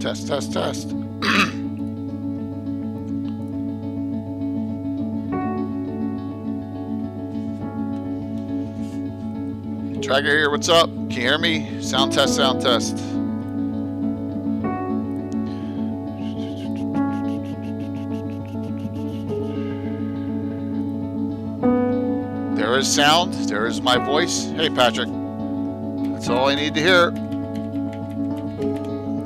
Test, test, test. Tracker here, what's up? Can you hear me? Sound test, sound test. There is sound, there is my voice. Hey, Patrick. That's all I need to hear.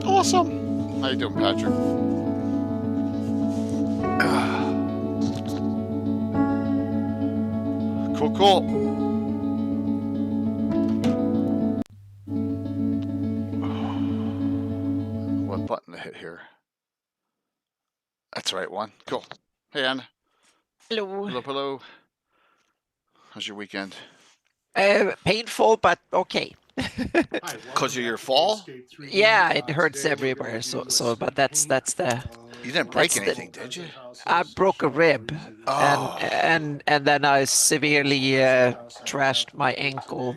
Awesome. How you doing, Patrick? Cool, cool. What button to hit here? That's the right one. Cool. Hey, Anna. Hello. Hello, hello. How's your weekend? Painful, but okay. Because of your fall? Yeah, it hurts everywhere. But that's the. You didn't break anything, did you? I broke a rib, Oh. and then I severely trashed my ankle,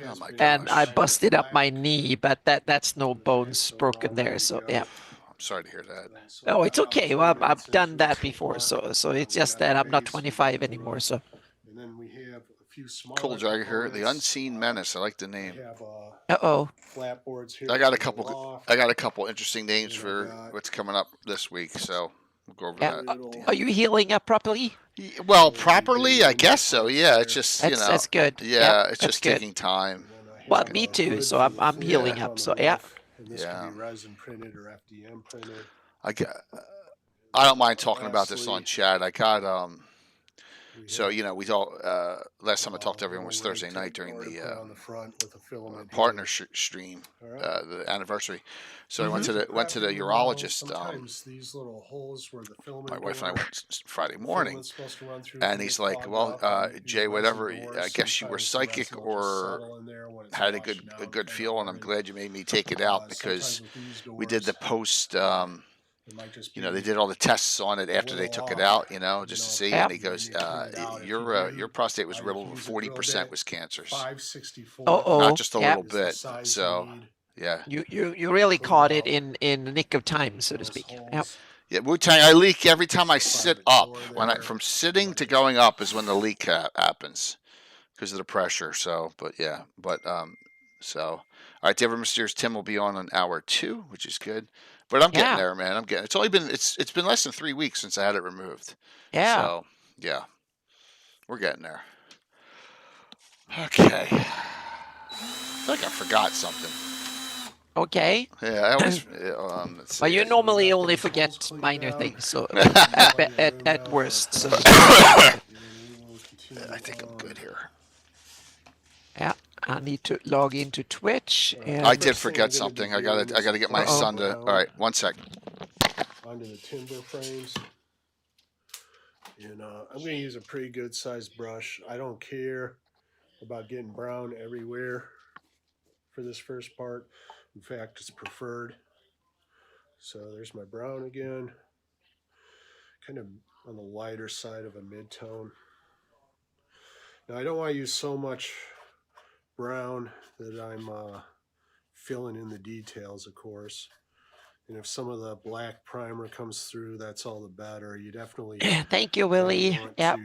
Oh my gosh. and I busted up my knee, but that's no bones broken there. So yeah. I'm sorry to hear that. Oh, it's okay. Well, I've done that before, so it's just that I'm not 25 anymore. So. And then we have a few smaller Cool Dragger here, the Unseen Menace. I like the name. Uh-oh. Flatboards here. I got a couple interesting names for what's coming up this week, so we'll go over that. Are you healing up properly? Well, properly, I guess so. Yeah, it's just that's good. Yeah, it's just taking time. Well, me too. So I'm healing up. So yeah. This can be resin printed or FDM printed. I don't mind talking about this on chat. I got so we all last time I talked to everyone was Thursday night during the partner stream, the anniversary. So I went to the urologist. My wife and I went Friday morning, and he's like, "Well, Jay, whatever. I guess you were psychic or had a good feel, and I'm glad you made me take it out because we did the post." They did all the tests on it after they took it out, just to see. And he goes, your prostate was riddled with 40% was cancers. Not just a little bit. So, yeah. You really caught it in the nick of time, so to speak. Yep. Yeah, Wu-Tang, I leak every time I sit up. From sitting to going up is when the leak happens because of the pressure. So, all right, the Ever Mysterious Tim will be on hour 2, which is good. But I'm getting there, man. It's only been it's been less than 3 weeks since I had it removed. Yeah. So yeah, we're getting there. Okay. I feel like I forgot something. Okay. Yeah, I always. Well, you normally only forget minor things, so at worst. So. I think I'm good here. Yeah. I need to log into Twitch. And I did forget something. I gotta get my son to. All right, 1 sec. Onto the timber frames, and I'm going to use a pretty good sized brush. I don't care about getting brown everywhere for this first part. In fact, it's preferred. So there's my brown again, kind of on the lighter side of a mid-tone. Now I don't want to use so much brown that I'm filling in the details, of course. And if some of the black primer comes through, that's all the better. You definitely thank you, Willie. Yeah.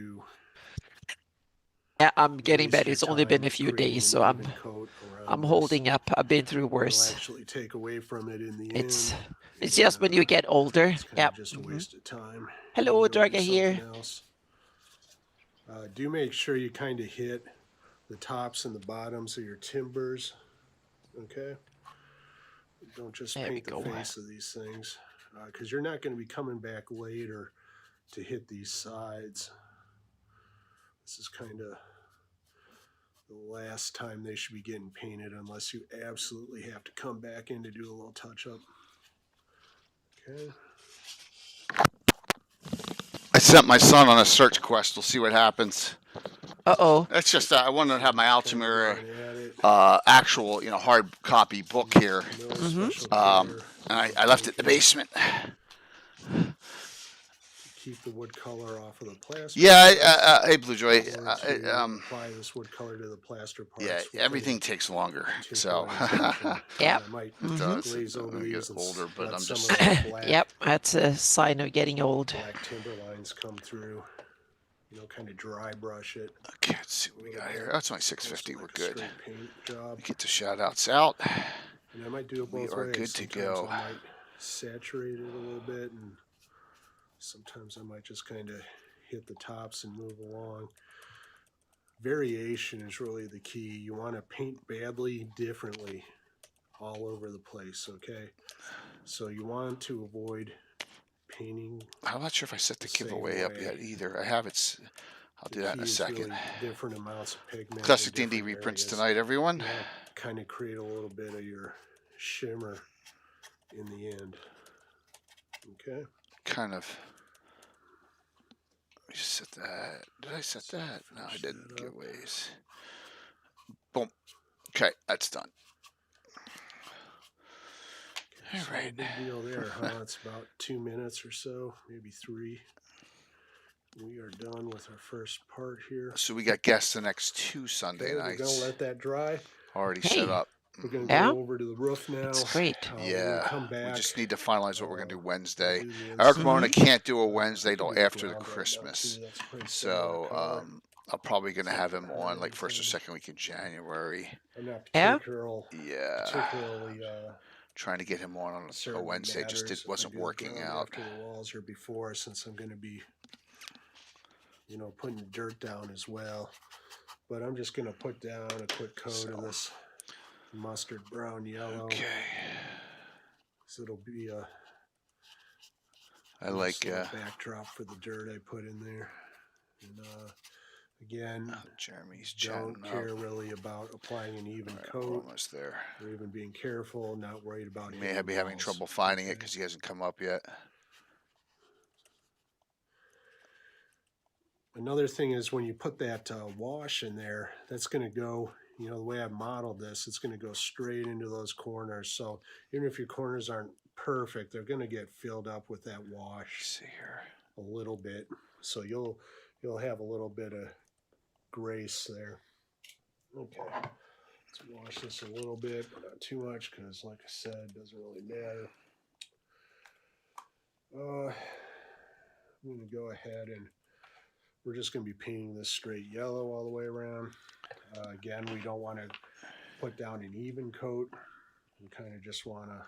Yeah, I'm getting better. It's only been a few days, so I'm holding up. I've been through worse. Actually take away from it in the end. It's just when you get older. Yeah. Just a waste of time. Hello, Draga here. Do make sure you kind of hit the tops and the bottoms of your timbers, okay? Don't just paint the face of these things, because you're not going to be coming back later to hit these sides. This is kind of the last time they should be getting painted unless you absolutely have to come back in to do a little touch-up. Okay. I sent my son on a search quest. We'll see what happens. Uh-oh. That's just, I wanted to have my Altamira actual, hard copy book here. Mm-hmm. And I left it in the basement. keep the wood color off of the plaster. Yeah, hey Blue Joy. Apply this wood color to the plaster parts. Yeah, everything takes longer. So Yep. I might it does. glaze over I these get older, but I'm some just of the black, Yep, that's a sign of getting old. black timber lines come through. You know, kind of dry brush it. okay. Let's see what we got here. Oh, it's only 650. We're good. Paint job. Get the shout outs out. And I might do it both We are ways. good to Sometimes go. I might saturate it a little bit, and sometimes I might just kind of hit the tops and move along. Variation is really the key. You want to paint badly differently all over the place, okay? So you want to avoid painting. I'm not sure if I set the giveaway up yet either. I have it. I'll do that in a second. Really different amounts of pigment. Classic D&D reprints tonight, everyone. Kind of create a little bit of your shimmer in the end. Okay. Kind of. Let me just set that. Did I set that? No, I didn't. Giveaways. Boom. Okay, that's done. All right. Big deal there, huh? It's about 2 minutes or so, maybe 3. We are done with our first part here. So we got guests the next 2 Sunday Okay, nights. we're gonna let that dry. Already Hey. set up. We're gonna Yeah? go over to the roof now. That's great. Yeah, come back. we just need to finalize what we're gonna do Wednesday. do the Eric inside. Mona can't do a Wednesday till Pretty after the ground right now, Christmas. too. That's pretty similar So color. I'm probably gonna have him on like first or second week in January. I'm not Yeah? Yeah, particularly trying to get him on a certain Wednesday. Just matters it wasn't if I do working ground out. after the walls or before, since I'm going to be, you know, putting dirt down as well. But I'm just going to put down a quick coat of this mustard brown yellow. Okay. So it'll be a I like backdrop for the dirt I put in there. And again, Jeremy's don't chatting care up. really about applying an even All right, coat. we're almost there. Or even being careful, not worried about He may hitting be having walls. trouble finding it Okay. because he hasn't come up yet. Another thing is when you put that wash in there, that's going to go, you know, the way I've modeled this, it's going to go straight into those corners. So even if your corners aren't perfect, they're going to get filled up with that Let's wash see here. a little bit. So you'll have a little bit of grace there. Okay. Let's wash this a little bit, but not too much because, like I said, it doesn't really matter. I'm going to go ahead and we're just going to be painting this straight yellow all the way around. Again, we don't want to put down an even coat. We kind of just want to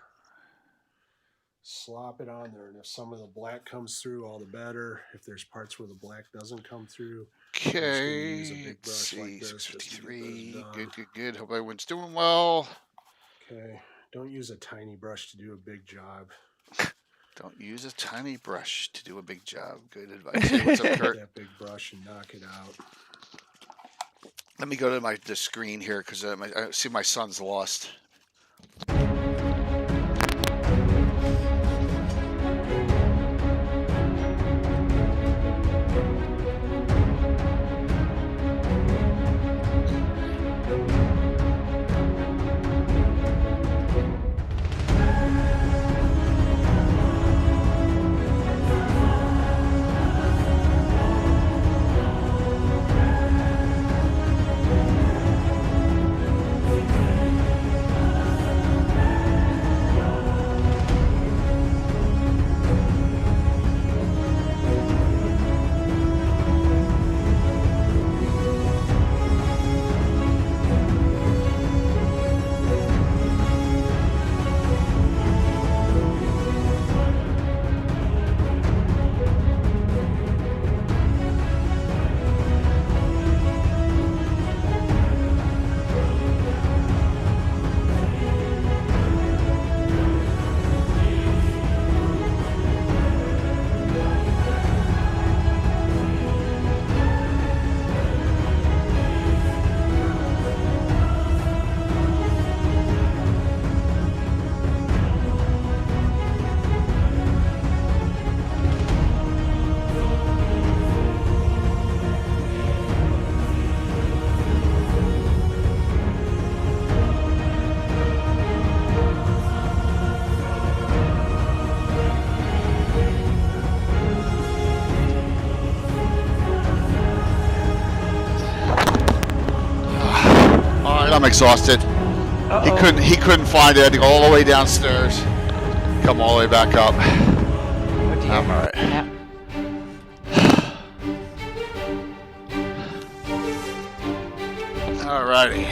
slop it on there. And if some of the black comes through, all the better. If there's parts where the black doesn't come through, Okay, use a big let's brush like see, this just to get 653. those done. Good, good, good. Hope everyone's doing well. Okay, don't use a tiny brush to do a big job. Don't use a tiny brush to do a big job. Good advice. Hey, what's up, Take Kurt? that big brush and knock it out. Let me go to the screen here because I see my son's lost. I'm exhausted. Uh-oh. He couldn't find it. I had to go all the way downstairs, come all the way back up. Oh dear. I'm all right. Yeah. Alrighty.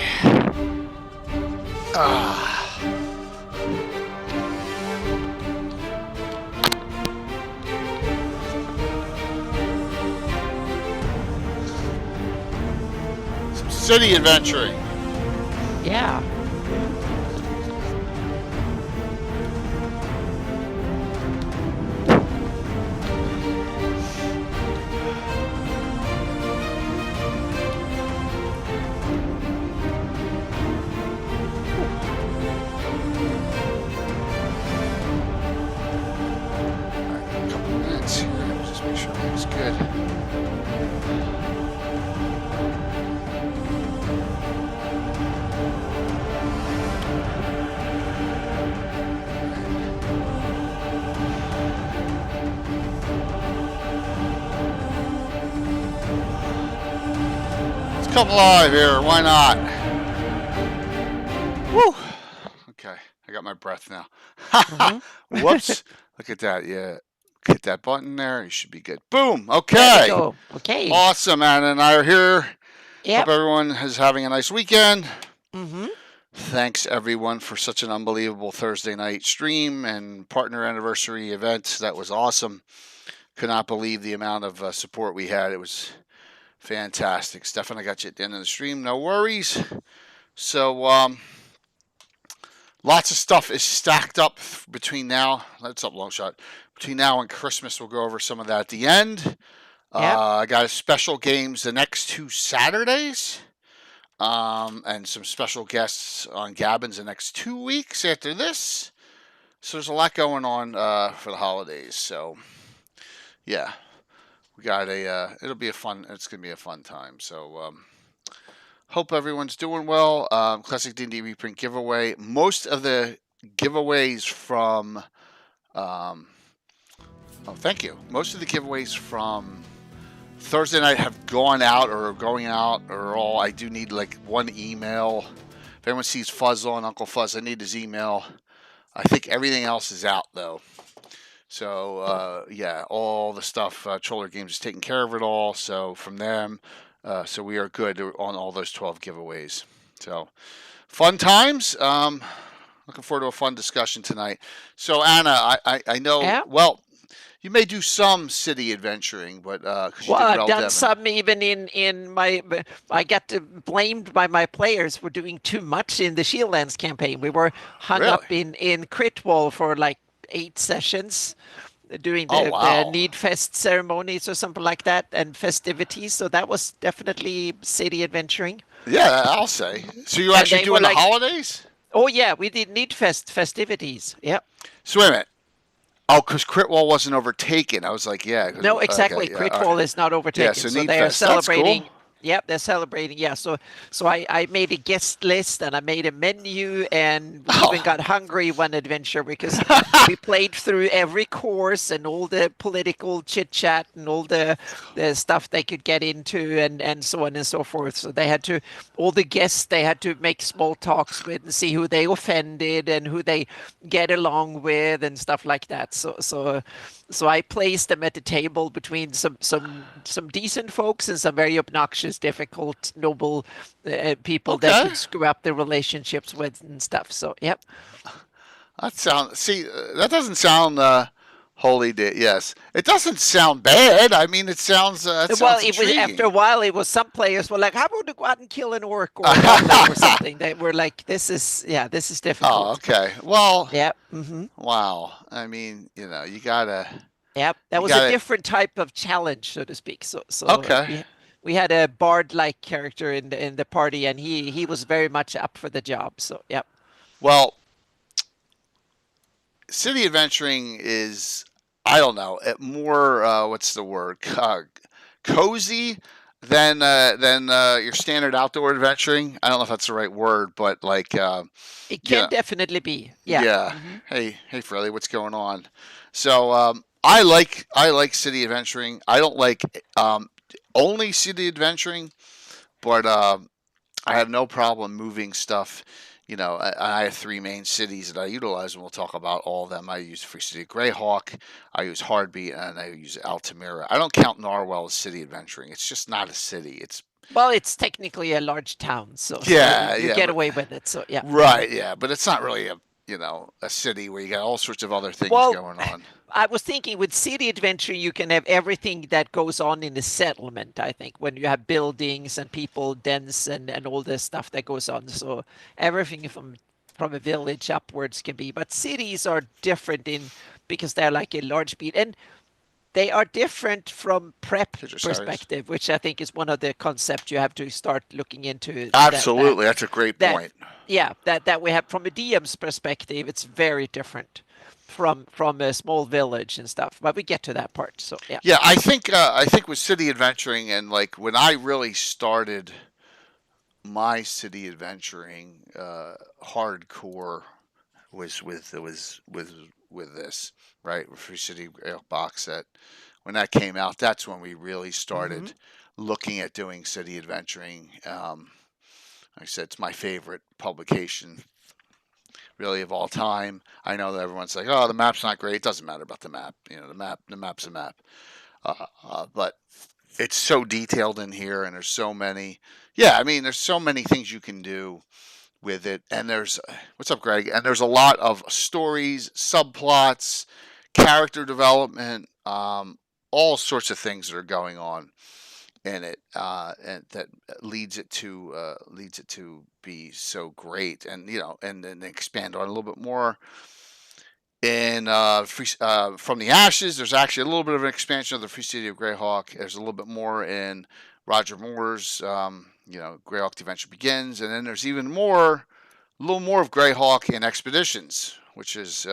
Some city adventuring. Yeah. A couple minutes here. Just make sure everything's good. Let's come live here. Why not? Woo. Okay, I got my breath now. Mm-hmm. Whoops. Look at that. Yeah. Hit that button there. You should be good. Boom. There we Okay. go. Okay. Awesome. Anna and I are here. Yep. Hope everyone is having a nice weekend. Mm-hmm. Thanks everyone for such an unbelievable Thursday night stream and partner anniversary event. That was awesome. Could not believe the amount of support we had. It was fantastic. Stefan, I got you at the end of the stream. No worries. So, lots of stuff is stacked up between now. That's up long shot. Between now and Christmas, we'll go over some of that at the end. Yep. I got special games the next 2 Saturdays. And some special guests on Gabbin's the next 2 weeks after this. So there's a lot going on for the holidays. So yeah, we got it's gonna be a fun time. So hope everyone's doing well. Classic D&D reprint giveaway. Most of the giveaways from thank you. Most of the giveaways from Thursday night have gone out or are going out or all. I do need like one email. If anyone sees Fuzz on Uncle Fuzz, I need his email. I think everything else is out though. So yeah, all the stuff Troller Games is taking care of it all. So from them, so we are good on all those 12 giveaways. So fun times. Looking forward to a fun discussion tonight. So Anna, I know Yep. well. You may do some city adventuring, but because you Well, did I've done Devon. some even in my. I got blamed by my players for doing too much in the Shieldlands campaign. We were hung Really? up in Critwall for like 8 sessions, doing Oh the wow! Need Fest ceremonies or something like that, and festivities. So that was definitely city adventuring. Yeah, I'll say. So you And actually they were doing the like, holidays? oh yeah, we did Need Fest festivities. Yep. So wait a minute. Oh, because Critwall wasn't overtaken. I was like, yeah. No, exactly. Okay, yeah, all Critwall right. is not Yeah, overtaken, so so Need they are Fest. That's celebrating. cool. Yep, they're celebrating. Yeah, so I made a guest list and I made a menu, and we even Oh. got hungry one adventure because we played through every course and all the political chit chat and all the stuff they could get into and so on and so forth. So they had to, all the guests they had to make small talks with and see who they offended and who they get along with and stuff like that. So I placed them at the table between some decent folks and some very obnoxious, difficult, noble people that Okay. could screw up their relationships with and stuff. So yep. That doesn't sound holy day. Yes, it doesn't sound bad. I mean, it sounds. It Well, sounds it was intriguing. after a while. It was some players were like, "How about to go out and kill an orc or a goblin or something?" They were like, "This is Oh, difficult." okay. Well, Yep. Mm-hmm. wow. I mean, you gotta. Yep. That You was a gotta. different type of challenge, so to speak. So Okay. we had a bard-like character in the party, and he was very much up for the job. So yep. Well, city adventuring is, I don't know, more what's the word, cozy than your standard outdoor adventuring. I don't know if that's the right word, but like It yeah, can definitely be. Yeah. yeah. Hmm. Hey Freddy, what's going on? So I like city adventuring. I don't like only city adventuring, but I have no problem moving stuff. I have three main cities that I utilize, and we'll talk about all of them. I use Free City of GREYHAWK, I use Hardbeat, and I use Altamira. I don't count Narwhal as city adventuring. It's just not a city. It's Well, it's technically a large town, so yeah, you yeah, get but away with it. So yeah. right, yeah, but it's not really a city where you got all sorts of other things Well, going on. I was thinking with city adventure, you can have everything that goes on in the settlement, I think, when you have buildings and people, dens and all this stuff that goes on. So everything from a village upwards can be, but cities are different in because they're like a large beat and they are different from prep Citrus Harris. perspective, which I think is one of the concepts you have to start looking into that Absolutely, that's a great that point. yeah that we have from a DM's perspective. It's very different from a small village and stuff. But we get to that part. So yeah. Yeah, I think with city adventuring and like when I really started my city adventuring hardcore was with this right with Free City box set. When that came out, that's when we really Hmm. started looking at doing city adventuring. Like I said, it's my favorite publication really of all time. I know that everyone's like, "Oh, the map's not great." It doesn't matter about the map. The map's a map. But it's so detailed in here, and there's so many. Yeah, I mean, there's so many things you can do with it. And there's what's up, Greg? And there's a lot of stories, subplots, character development, all sorts of things that are going on in it, and that leads it to be so great. And and then expand on it a little bit more. In From the Ashes, there's actually a little bit of an expansion of the Free City of GREYHAWK. There's a little bit more in Roger Moore's, GREYHAWK: The Adventure Begins, and then there's even more, a little more of GREYHAWK in Expeditions, which is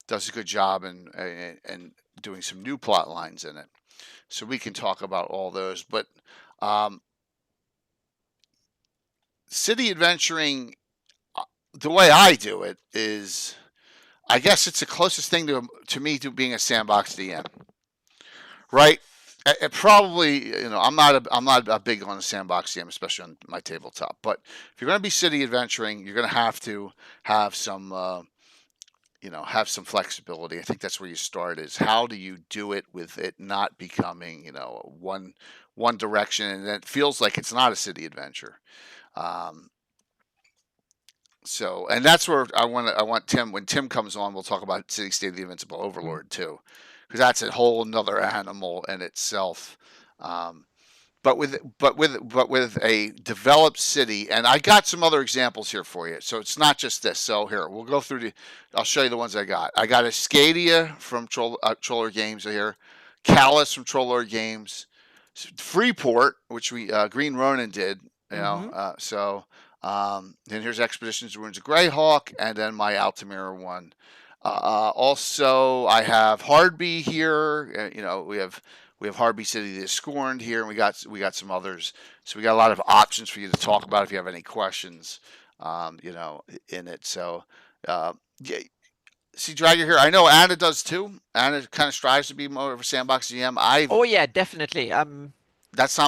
does a good job in doing some new plot lines in it. So we can talk about all those, but um, city adventuring, the way I do it is I guess it's the closest thing to me to being a sandbox DM, right? It probably, I'm not a big on a sandbox DM, especially on my tabletop. But if you're going to be city adventuring, you're going to have to have some flexibility. I think that's where you start. Is how do you do it with it not becoming, one direction, and it feels like it's not a city adventure. Um, and that's where I want Tim. When Tim comes on, we'll talk about City State of the Invincible Overlord too, because that's a whole another animal in itself. Um, but with a developed city, and I got some other examples here for you. So it's not just this. So here we'll go through the. I'll show you the ones I got. I got Escadia from Troller Games here, Callus from Troller Games, Freeport, which we Green Ronin did. Hmm. Then here's Expeditions Ruins of GREYHAWK, and then my Altamira one. Also, I have Hardby here. We have Hardby City the Scorned here, and we got some others. So we got a lot of options for you to talk about if you have any questions, in it. So, yeah, see Dragger here. I know Anna does too. Anna kind of strives to be more of a sandbox GM. Oh yeah, definitely. That's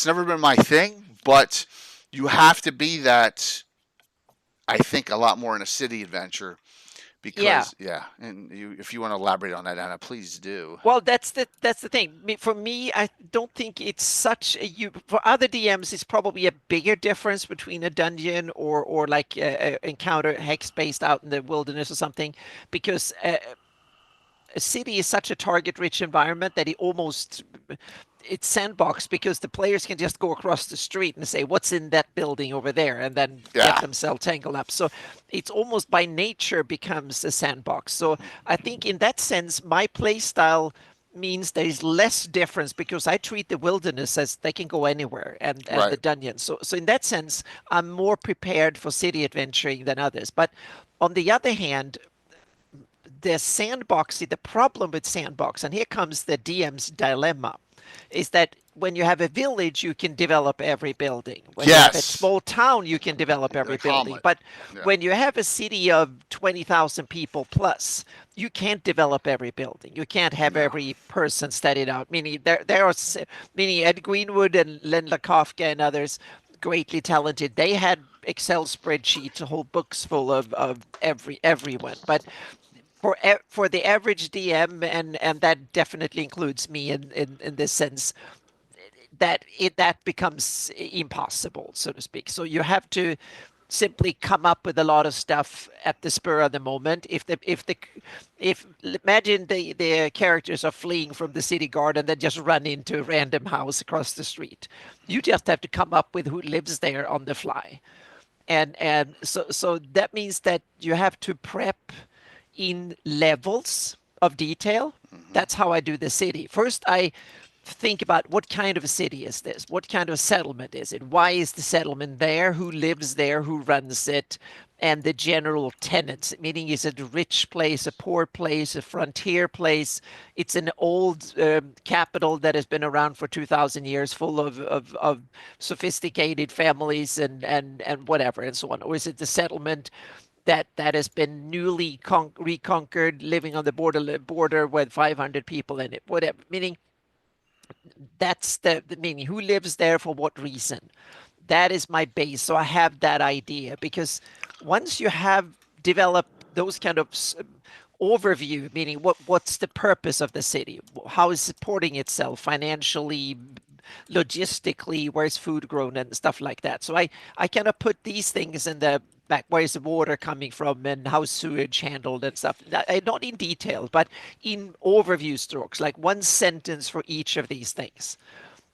never been my thing, but you have to be that. I think a lot more in a city adventure Yeah. because and if you want to elaborate on that, Anna, please do. Well, that's the thing. For me, I don't think it's such a you. For other DMs, it's probably a bigger difference between a dungeon or like a encounter hex based out in the wilderness or something, because a city is such a target-rich environment that it's sandbox because the players can just go across the street and say what's in that building over there and then get Yeah, themselves tangled up. So it's almost by nature becomes a sandbox. So I think in that sense my play style means there is less difference because I treat the wilderness as they can go anywhere and the right. dungeon. So in that sense I'm more prepared for city adventuring than others. But on the other hand, the problem with sandbox, and here comes the DM's dilemma, is that when you have a village, you can develop every building. When you have a Yes, small town, you can develop every like building. Hamlet. But Yeah, when you have a city of 20,000 people plus, you can't develop every building. You can't have no, every person studied out. Meaning there are meaning Ed Greenwood and Len Kafka and others greatly talented. They had Excel spreadsheets, whole books full of everyone. But for the average DM, and that definitely includes me in this sense, that becomes impossible, so to speak. So you have to simply come up with a lot of stuff at the spur of the moment. If imagine the characters are fleeing from the city guard and then just run into a random house across the street. You just have to come up with who lives there on the fly. And so that means that you have to prep in levels of detail. Hmm. That's how I do the city. First, I think about what kind of a city is this? What kind of settlement is it? Why is the settlement there? Who lives there? Who runs it? And the general tenets, meaning is it a rich place, a poor place, a frontier place? It's an old capital that has been around for 2,000 years, full of sophisticated families and whatever and so on. Or is it the settlement that has been newly reconquered, living on the border with 500 people in it, whatever. Meaning that's the meaning. Who lives there for what reason? That is my base. So I have that idea because once you have developed those kind of overview, meaning what's the purpose of the city, how is supporting itself financially, logistically, where's food grown and stuff like that. So I kind of put these things in the back. Where's the water coming from and how's sewage handled and stuff. Not in detail, but in overview strokes, like one sentence for each of these things.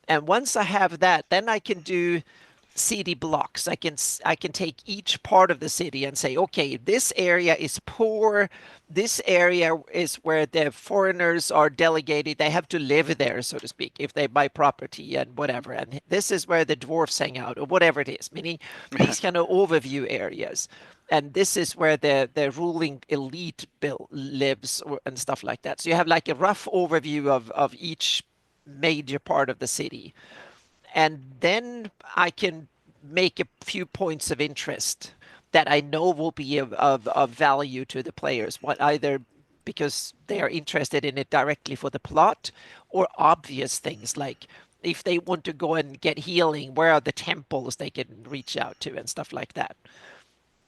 And once I have that, then I can do city blocks. I can take each part of the city and say, okay, this area is poor. This area is where the foreigners are delegated. They have to live there, so to speak, if they buy property and whatever. And this is where the dwarfs hang out, or whatever it is. Meaning these kind of overview areas. And this is where the ruling elite lives and stuff like that. So you have like a rough overview of each major part of the city. And then I can make a few points of interest that I know will be of value to the players. What either because they are interested in it directly for the plot, or obvious things like if they want to go and get healing, where are the temples they can reach out to and stuff like that.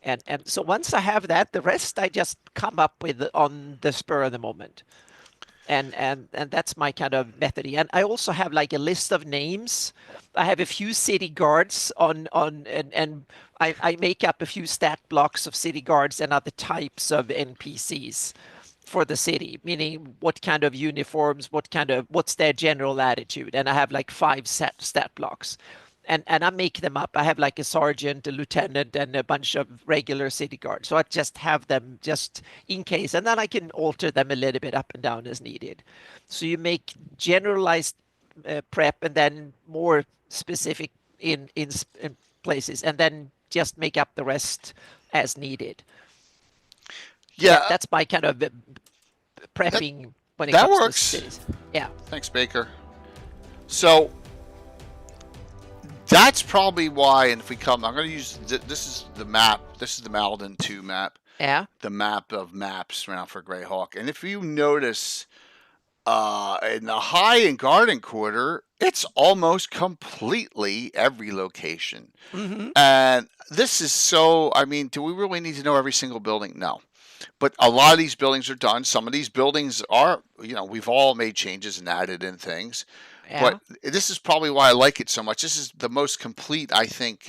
And so once I have that, the rest I just come up with on the spur of the moment. And that's my kind of method. And I also have like a list of names. I have a few city guards and I make up a few stat blocks of city guards and other types of NPCs for the city, meaning what kind of uniforms, what's their general attitude. And I have like 5 stat blocks. And I make them up. I have like a sergeant, a lieutenant, and a bunch of regular city guards. So I just have them just in case, and then I can alter them a little bit up and down as needed. So you make generalized prep, and then more specific in places, and then just make up the rest as needed. Yeah, That's my kind of that prepping when it that comes to works. cities. Yeah. Thanks, Baker. So that's probably why. And if we come, I'm going to use this is the map. This is the Malden 2 map. Yeah. The map of maps around for GREYHAWK. And if you notice, in the High and Garden Quarter, it's almost completely every location. Mm-hmm. And this is so. I mean, do we really need to know every single building? No. But a lot of these buildings are done. Some of these buildings are, we've all made changes and added in things. Yeah. But this is probably why I like it so much. This is the most complete, I think,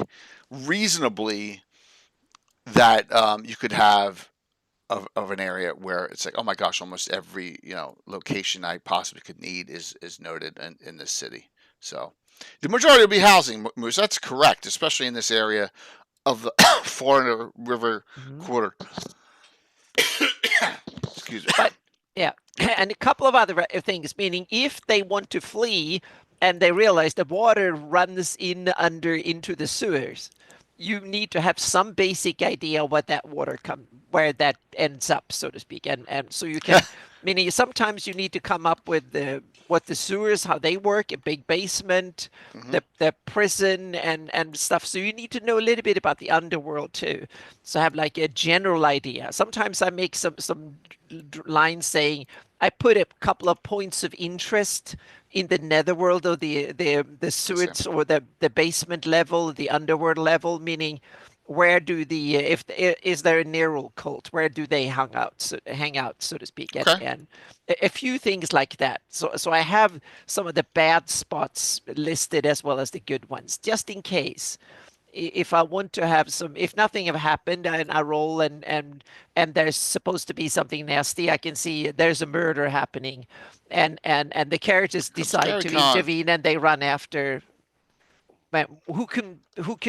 reasonably that you could have of an area where it's like, oh my gosh, almost every location I possibly could need is noted in this city. So the majority will be housing, Moose. That's correct, especially in this area of the Florida River Mm-hmm. Quarter. Excuse me. But yeah, and a couple of other things, meaning if they want to flee and they realize the water runs into the sewers, you need to have some basic idea what that water where that ends up, so to speak, and so you can. Meaning sometimes you need to come up with what the sewers, how they work, a big basement, Mm-hmm. the prison and stuff. So you need to know a little bit about the underworld too. So have like a general idea. Sometimes I make some lines saying I put a couple of points of interest in the netherworld, or the Understand? sewage, or the basement level, the underworld level, meaning where do the if is there a Nero cult? Where do they hang out, so to speak, Okay. and a few things like that. So I have some of the bad spots listed as well as the good ones, just in case. If I want to have some, if nothing have happened and I roll and there's supposed to be something nasty, I can see there's a murder happening, and the characters Comes decide Gary to Con. intervene and they run after. But who can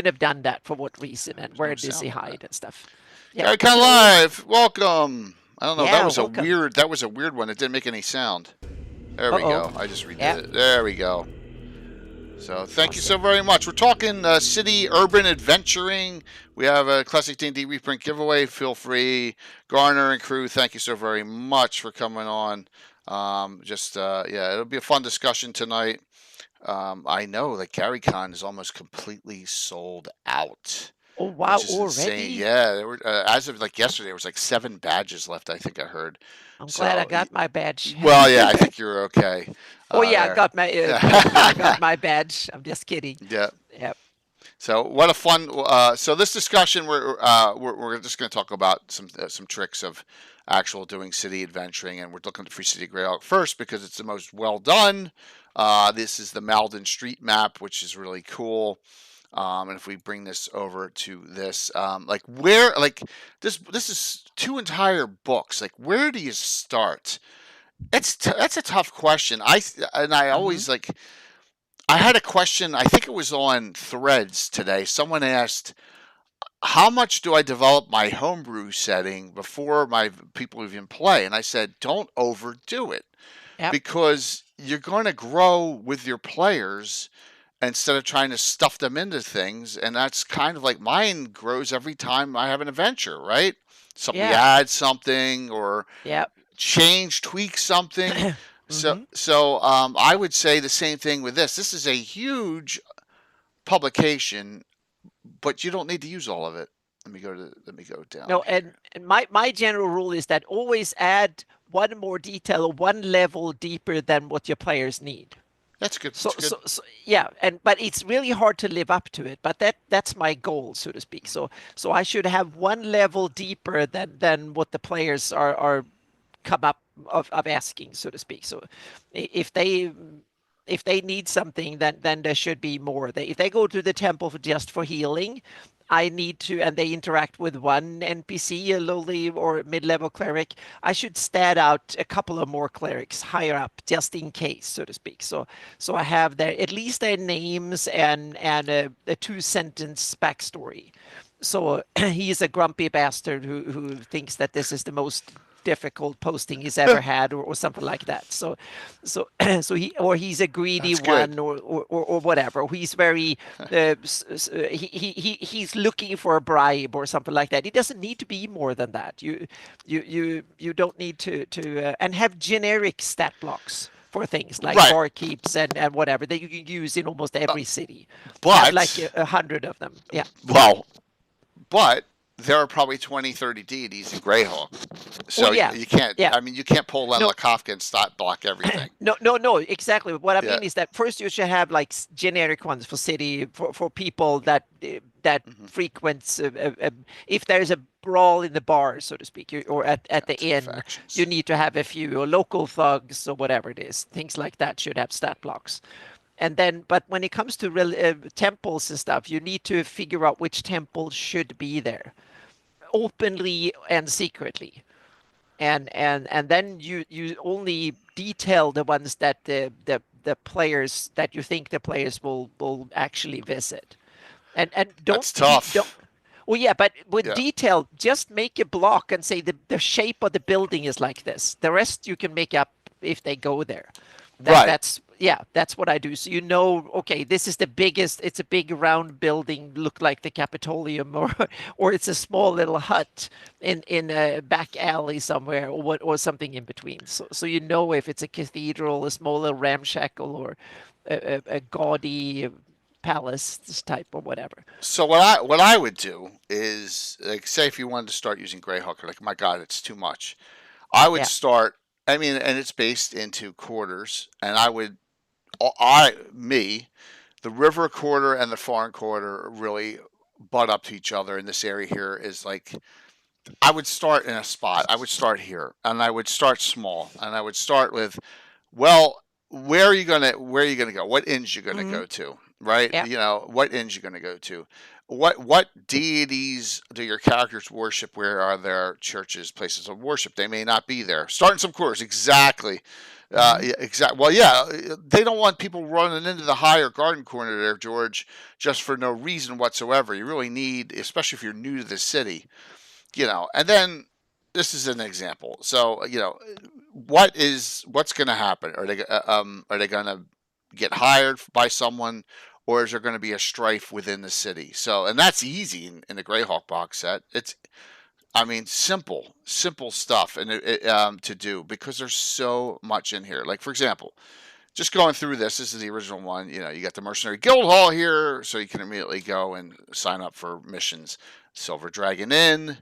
have done that, for what reason, and There's where no does he sound on that. hide and stuff? Yeah, Gary but Con live. Welcome. I don't know. That yeah, was a welcome. weird. That was a weird one. It didn't make any sound. There we Uh-oh. go. I just redid Yeah, it. There we go. So thank you so awesome. very much. We're talking city urban adventuring. We have a classic D&D reprint giveaway. Feel free, Garner and crew. Thank you so very much for coming on. Yeah, it'll be a fun discussion tonight. I know that GaryCon is almost completely sold out, Oh wow, which is insane. already? Yeah, there were, as of like yesterday, there was like 7 badges left. I think I heard. I'm glad I So, got my badge. well, yeah, I think you're okay Oh yeah, I there. got my trust me, I got my badge. I'm just kidding. Yeah. Yep. So what a fun. So this discussion, we're just going to talk about some tricks of actual doing city adventuring, and we're looking at Free City GREYHAWK first because it's the most well done. This is the Malden Street map, which is really cool. And if we bring this over to this, like where, like this is 2 entire books. Like where do you start? That's a tough question. I Mm-hmm. always like. I had a question. I think it was on Threads today. Someone asked, "How much do I develop my homebrew setting before my people even play?" And I said, "Don't overdo it Yep. because you're going to grow with your players instead of trying to stuff them into things." And that's kind of like mine grows every time I have an adventure, right? We Yeah. add something or Yep. change, tweak something. So, Mm-hmm. so I would say the same thing with this. This is a huge publication, but you don't need to use all of it. Let me go down No, here. and my general rule is that always add one more detail or one level deeper than what your players need. That's good. So, That's good. so yeah, and but it's really hard to live up to it. But that's my goal, so to speak. So I should have one level deeper than what the players are come up of asking, so to speak. So if they need something, then there should be more. If they go to the temple just for healing, I need to, and they interact with one NPC, a lowly or mid-level cleric, I should stat out a couple of more clerics higher up, just in case, so to speak. So I have their at least their names and a 2 sentence backstory. So he's a grumpy bastard who thinks that this is the most difficult posting he's ever had, or something like that. So so he's a greedy That's good. one, or whatever. He's very he's looking for a bribe or something like that. It doesn't need to be more than that. You don't need to and have generic stat blocks for things like Right. barkeeps and whatever that you can use in almost Uh, every city. Have like but, 100 of them. Yeah. well, but there are probably 20, 30 deities in Greyhawk. Well, So yeah. you can't, Yeah. I mean, you can't pull Len No, Kafka and start block everything. no, exactly. What I Yeah. mean is that first you should have like generic ones for city, for people that Hmm. frequents. If there's a brawl in the bar, so to speak, or at the That's the inn, you factions. need to have a few, or local thugs or whatever it is. Things like that should have stat blocks. And then, but when it comes to temples and stuff, you need to figure out which temple should be there, openly and secretly. And then you only detail the ones that the players that you think the players will actually visit. And That's tough. don't. Well, yeah, but with Yeah. detail, just make a block and say the shape of the building is like this. The rest you can make up if they go there. Right. That's what I do. So you know, okay, this is the biggest. It's a big round building, look like the Capitolium, or it's a small little hut in a back alley somewhere, or something in between. So you know if it's a cathedral, a small little ramshackle, or a gaudy palace type or whatever. So what I would do is like say if you wanted to start using Greyhawk, like my God, it's too much. I would Yeah. start. I mean, and it's based into quarters, and I would the river quarter and the foreign quarter really butt up to each other. In this area here is like, I would start in a spot. I would start here, and I would start small, and I would start with, well, where are you gonna go? What inns you gonna Mm-hmm. go to? Right? Yeah. You know, what inns you gonna go to? What deities do your characters worship? Where are their churches, places of worship? They may not be there. Start in some quarters. Exactly. Mm-hmm. Yeah, Well, yeah, they don't want people running into the higher garden corner there, George, just for no reason whatsoever. You really need, especially if you're new to the city, and then this is an example. So, what's going to happen? Are they going to get hired by someone, or is there going to be a strife within the city? So, and that's easy in the GREYHAWK box set. It's, I mean, simple stuff, and to do, because there's so much in here. Like, for example, just going through this. This is the original one. You got the Mercenary Guild Hall here, so you can immediately go and sign up for missions. Silver Dragon Inn,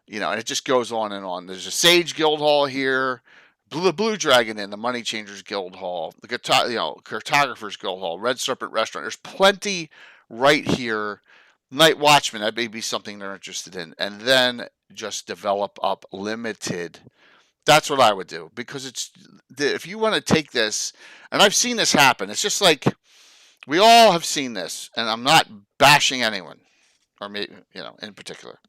and it just goes on and on. There's a Sage Guild Hall here, Blue Dragon Inn, the Money Changers Guild Hall, the Cartographers Guild Hall, Red Serpent Restaurant. There's plenty right here. Night Watchman, that may be something they're interested in, and then just develop up limited. That's what I would do, because if you want to take this, and I've seen this happen. It's just like, we all have seen this, and I'm not bashing anyone, or me, in particular.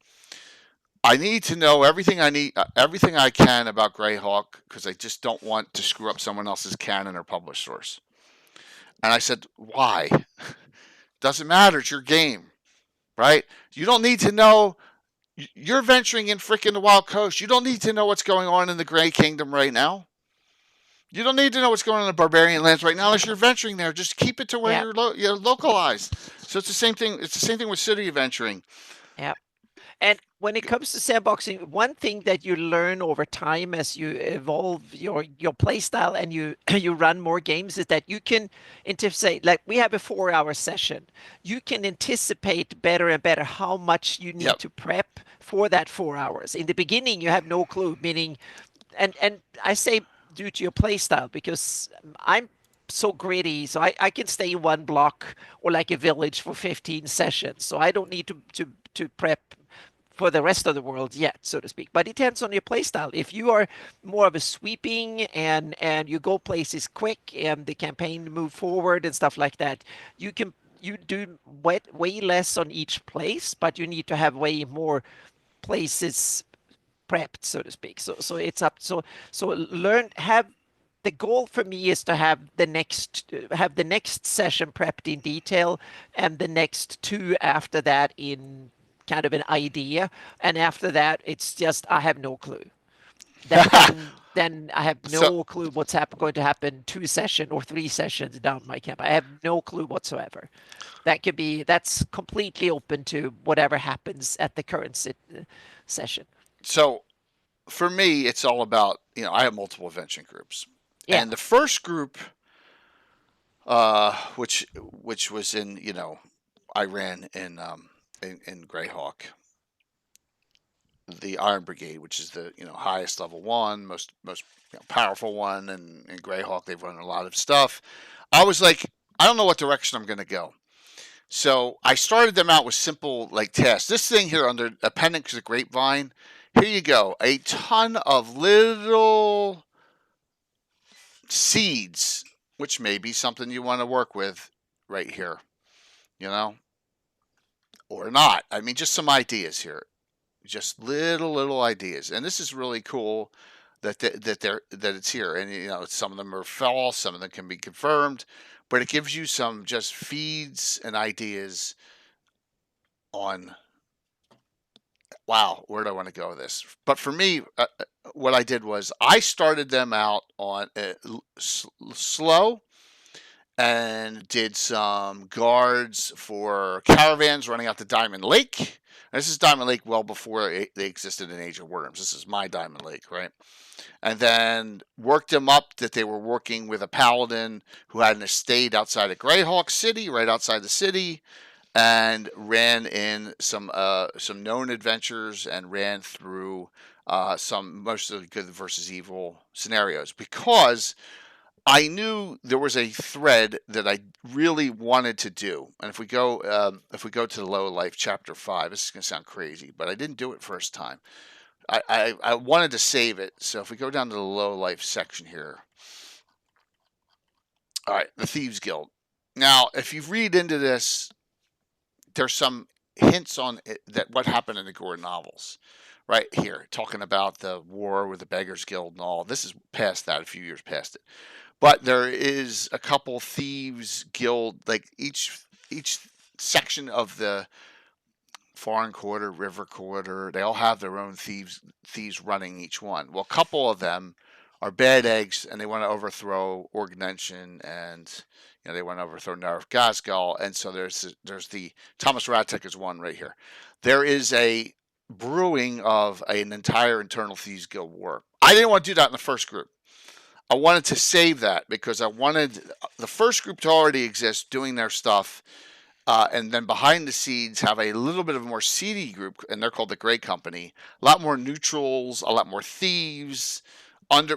I need to know everything I can about GREYHAWK, because I just don't want to screw up someone else's canon or publish source. And I said, why? Doesn't matter. It's your game, right? You don't need to know. You're venturing in freaking the Wild Coast. You don't need to know what's going on in the Grey Kingdom right now. You don't need to know what's going on in the Barbarian Lands right now unless you're venturing there. Just keep it to where Yeah. you're localized. So it's the same thing. It's the same thing with city venturing. Yeah. And when it comes to sandboxing, one thing that you learn over time as you evolve your play style and you you run more games is that you can anticipate, like we have a 4-hour session. You can anticipate better and better how much you need Yep. to prep for that 4 hours. In the beginning, you have no clue, meaning, and I say due to your play style, because I'm so gritty, so I can stay in one block or like a village for 15 sessions. So I don't need to prep for the rest of the world yet, so to speak. But it depends on your playstyle. If you are more of a sweeping and you go places quick and the campaign move forward and stuff like that, you do way less on each place, but you need to have way more places prepped, so to speak. So it's up. So learn have. The goal for me is to have the next session prepped in detail, and the next two after that in kind of an idea, and after that it's just I have no clue. Then I have So no clue what's going to happen 2 session or 3 sessions down my camp. I have no clue whatsoever. That's completely open to whatever happens at the current session. so for me, it's all about, I have multiple adventuring groups, Yeah, and the first group, which was in, I ran in GREYHAWK, the Iron Brigade, which is the highest level one, most powerful one, and in GREYHAWK they've run a lot of stuff. I was like, I don't know what direction I'm going to go. So I started them out with simple like tasks. This thing here under Appendix of Grapevine, here you go, a ton of little seeds, which may be something you want to work with right here, you know, or not. I mean, just some ideas here, just little ideas, and this is really cool that it's here. And some of them are false, some of them can be confirmed, but it gives you some just feeds and ideas on, wow, where do I want to go with this? But for me, what I did was I started them out on slow, and did some guards for caravans running out to Diamond Lake. And this is Diamond Lake well before they existed in Age of Worms. This is my Diamond Lake, right? And then worked them up that they were working with a paladin who had an estate outside of GREYHAWK City, right outside the city, and ran in some known adventures and ran through some mostly good versus evil scenarios, because I knew there was a thread that I really wanted to do, and if we go to the low life chapter 5, this is going to sound crazy, but I didn't do it first time. I wanted to save it, so if we go down to the low life section here, all right, the Thieves Guild. Now, if you read into this, there's some hints on it, that what happened in the Gore novels, right here, talking about the war with the Beggars Guild and all. This is past that, a few years past it. But there is a couple Thieves Guild, like each section of the Foreign Quarter, River Quarter, they all have their own thieves running each one. Well, a couple of them are bad eggs, and they want to overthrow Orgnention, and they want to overthrow Narf Gazgal, and so there's the Thomas Radtek is one right here. There is a brewing of an entire internal Thieves Guild war. I didn't want to do that in the first group. I wanted to save that because I wanted the first group to already exist doing their stuff, and then behind the scenes have a little bit of a more seedy group, and they're called the Grey Company. A lot more neutrals, a lot more thieves,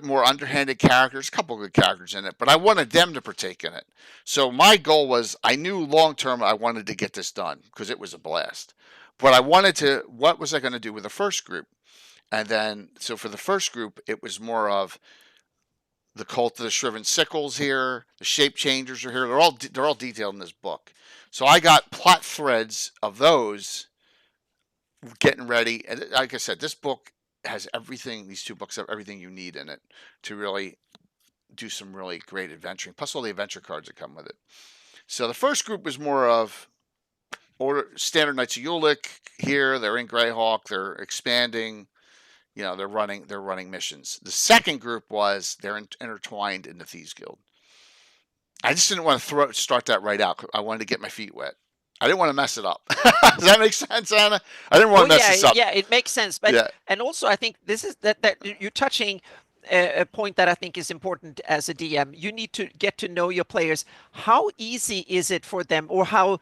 more underhanded characters, a couple of good characters in it, but I wanted them to partake in it. So my goal was, I knew long term I wanted to get this done because it was a blast. But I wanted to, what was I going to do with the first group? And then, so for the first group, it was more of the Cult of the Shriven Sickles here, the Shape Changers are here. They're all detailed in this book. So I got plot threads of those getting ready. And like I said, this book has everything, these two books have everything you need in it to really do some really great adventuring, plus all the adventure cards that come with it. So the first group was more of standard Knights of Ulick here. They're in Greyhawk. They're expanding. They're running missions. The second group was they're intertwined in the Thieves Guild. I just didn't want to start that right out. I wanted to get my feet wet. I didn't want to mess it up. Does that make sense, Anna? I didn't want to mess this up. Yeah, it makes sense. But and also I think this is that you're touching a point that I think is important as a DM. You need to get to know your players. How easy is it for them, or how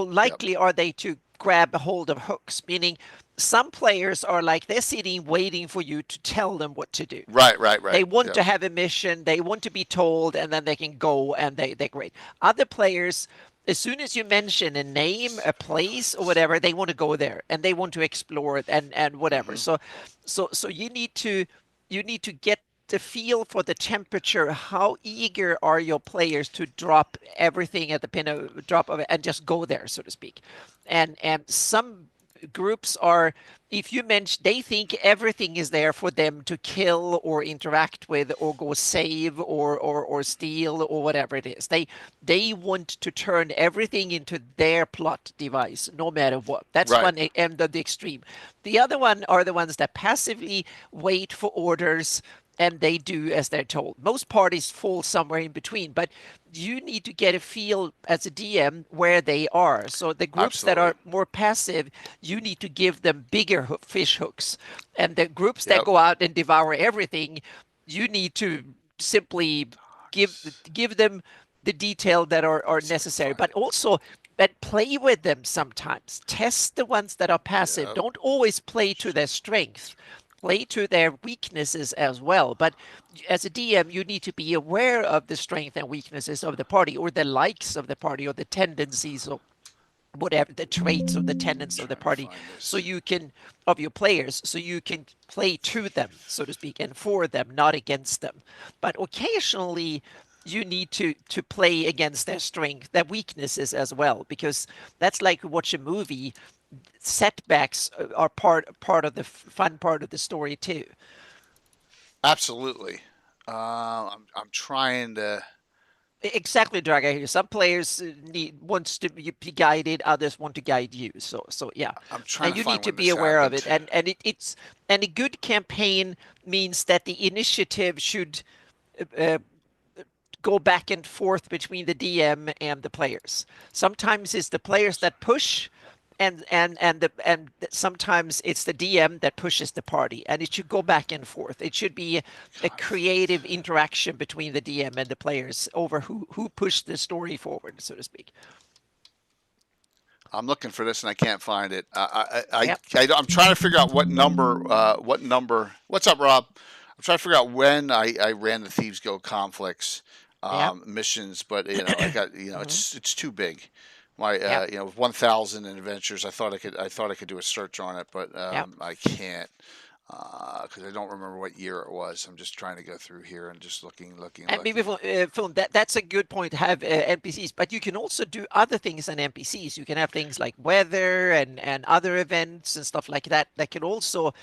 likely are they to grab a hold of hooks? Meaning, some players are like, they're sitting waiting for you to tell them what to do. Right. They want to have a mission, they want to be told, and then they can go, and they're great. Other players, as soon as you mention a name, a place, or whatever, they want to go there and they want to explore it and whatever. So you need to get the feel for the temperature. How eager are your players to drop everything at the pin of drop of it and just go there, so to speak? And some groups are, if you mention, they think everything is there for them to kill or interact with or go save or steal or whatever it is. They want to turn everything into their plot device, no matter what. That's one end of the extreme. The other one are the ones that passively wait for orders, and they do as they're told. Most parties fall somewhere in between, but you need to get a feel as a DM where they are. So the groups that are more passive, you need to give them bigger fish hooks. And the groups that go out and devour everything, you need to simply give them the detail that are necessary, but also play with them sometimes. Test the ones that are passive. Don't always play to their strength. Play to their weaknesses as well. But as a DM, you need to be aware of the strength and weaknesses of the party, or the likes of the party, or the tendencies of whatever, the traits or the tenets of the party, so you can, of your players, so you can play to them, so to speak, and for them, not against them. But occasionally you need to play against their strength, their weaknesses as well, because that's like watch a movie. Setbacks are part of the fun part of the story too. Absolutely. I'm trying to. Exactly, Drag. I hear some players wants to be guided, others want to guide you. So yeah. I'm trying. And you need to be aware of it. And it's a good campaign means that the initiative should go back and forth between the DM and the players. Sometimes it's the players that push. And sometimes it's the DM that pushes the party, and it should go back and forth. It should be a creative interaction between the DM and the players over who pushed the story forward, so to speak. I'm looking for this and I can't find it. I'm trying to figure out what number. What's up, Rob? I'm trying to figure out when I ran the Thieves Guild conflicts Yeah. missions, but I got Hmm. it's too big. My Yeah. 1,000 adventures. I thought I could do a search on it, but Yeah. I can't because I don't remember what year it was. I'm just trying to go through here and just And maybe looking. for film, that's a good point to have NPCs, but you can also do other things than NPCs. You can have things like weather and other events and stuff like that that can also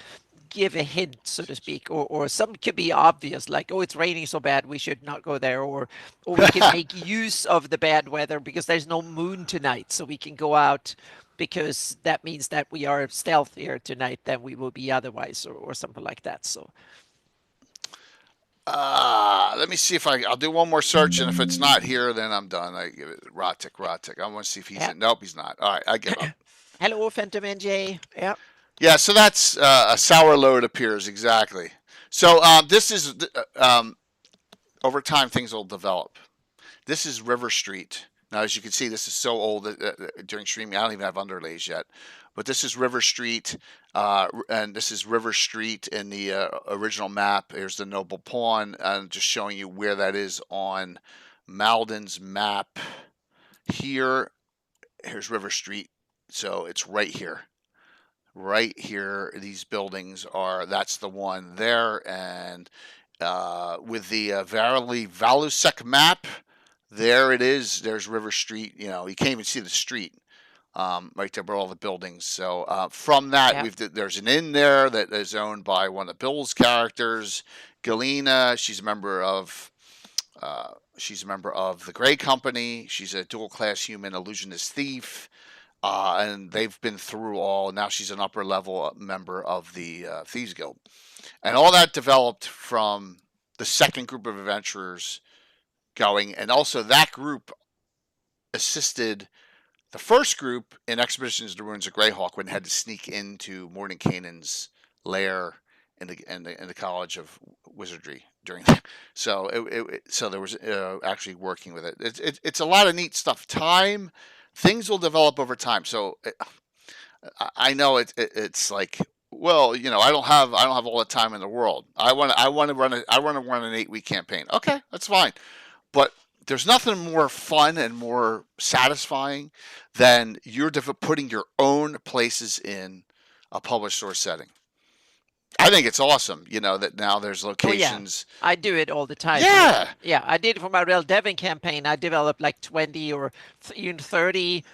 give a hint, so to speak, or some could be obvious, like, oh, it's raining so bad, we should not go there, or we can make use of the bad weather because there's no moon tonight, so we can go out because that means that we are stealthier tonight than we will be otherwise, or something like that. So Let me see if I'll do one more search, and if it's not here, then I'm done. I give it Rotic. I want to see if he's yeah. in. Nope, he's not. All right, I give up. Hello, Phantom NJ. Yeah. Yeah, so that's a sour load appears exactly. So this is over time things will develop. This is River Street. Now, as you can see, this is so old that during streaming, I don't even have underlays yet. But this is River Street, and this is River Street in the original map. Here's the Noble Pawn, and just showing you where that is on Malden's map. Here, here's River Street. So it's right here. Right here, these buildings are, that's the one there. And with the Valusek map, there it is. There's River Street. You can't even see the street right there, where all the buildings. So from that, Yeah. there's an inn there that is owned by one of Bill's characters, Galena. She's a member of the Grey Company. She's a dual class human illusionist thief. And they've been through all. Now she's an upper level member of the Thieves Guild, and all that developed from the second group of adventurers going, and also that group assisted the first group in Expeditions to the Ruins of Greyhawk when they had to sneak into Mordenkainen's lair in the College of Wizardry during that. So so there was actually working with it. It's a lot of neat stuff. Things will develop over time. So I know it's like, well, I don't have all the time in the world. I want to run an 8-week campaign. Okay, that's fine. But there's nothing more fun and more satisfying than you're putting your own places in a published source setting. I think it's awesome, that now there's Oh yeah, locations. I do it all the time. Yeah, Yeah, I did it for my Real Devon campaign. I developed like 20 or even 30.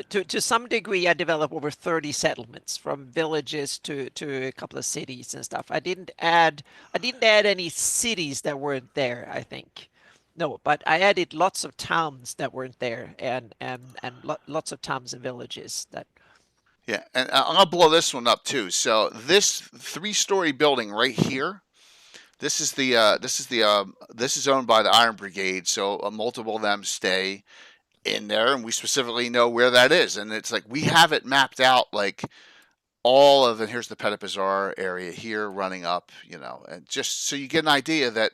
To some degree, I developed over 30 settlements from villages to a couple of cities and stuff. I didn't add any cities that weren't there, I think. No, but I added lots of towns that weren't there, and lots of towns and villages that. yeah, and I'm gonna blow this one up too. So this 3-story building right here. This is owned by the Iron Brigade, so multiple of them stay in there, and we specifically know where that is. And it's like we have it mapped out, like all of it. Here's the Petit Bazaar area here running up, and just so you get an idea that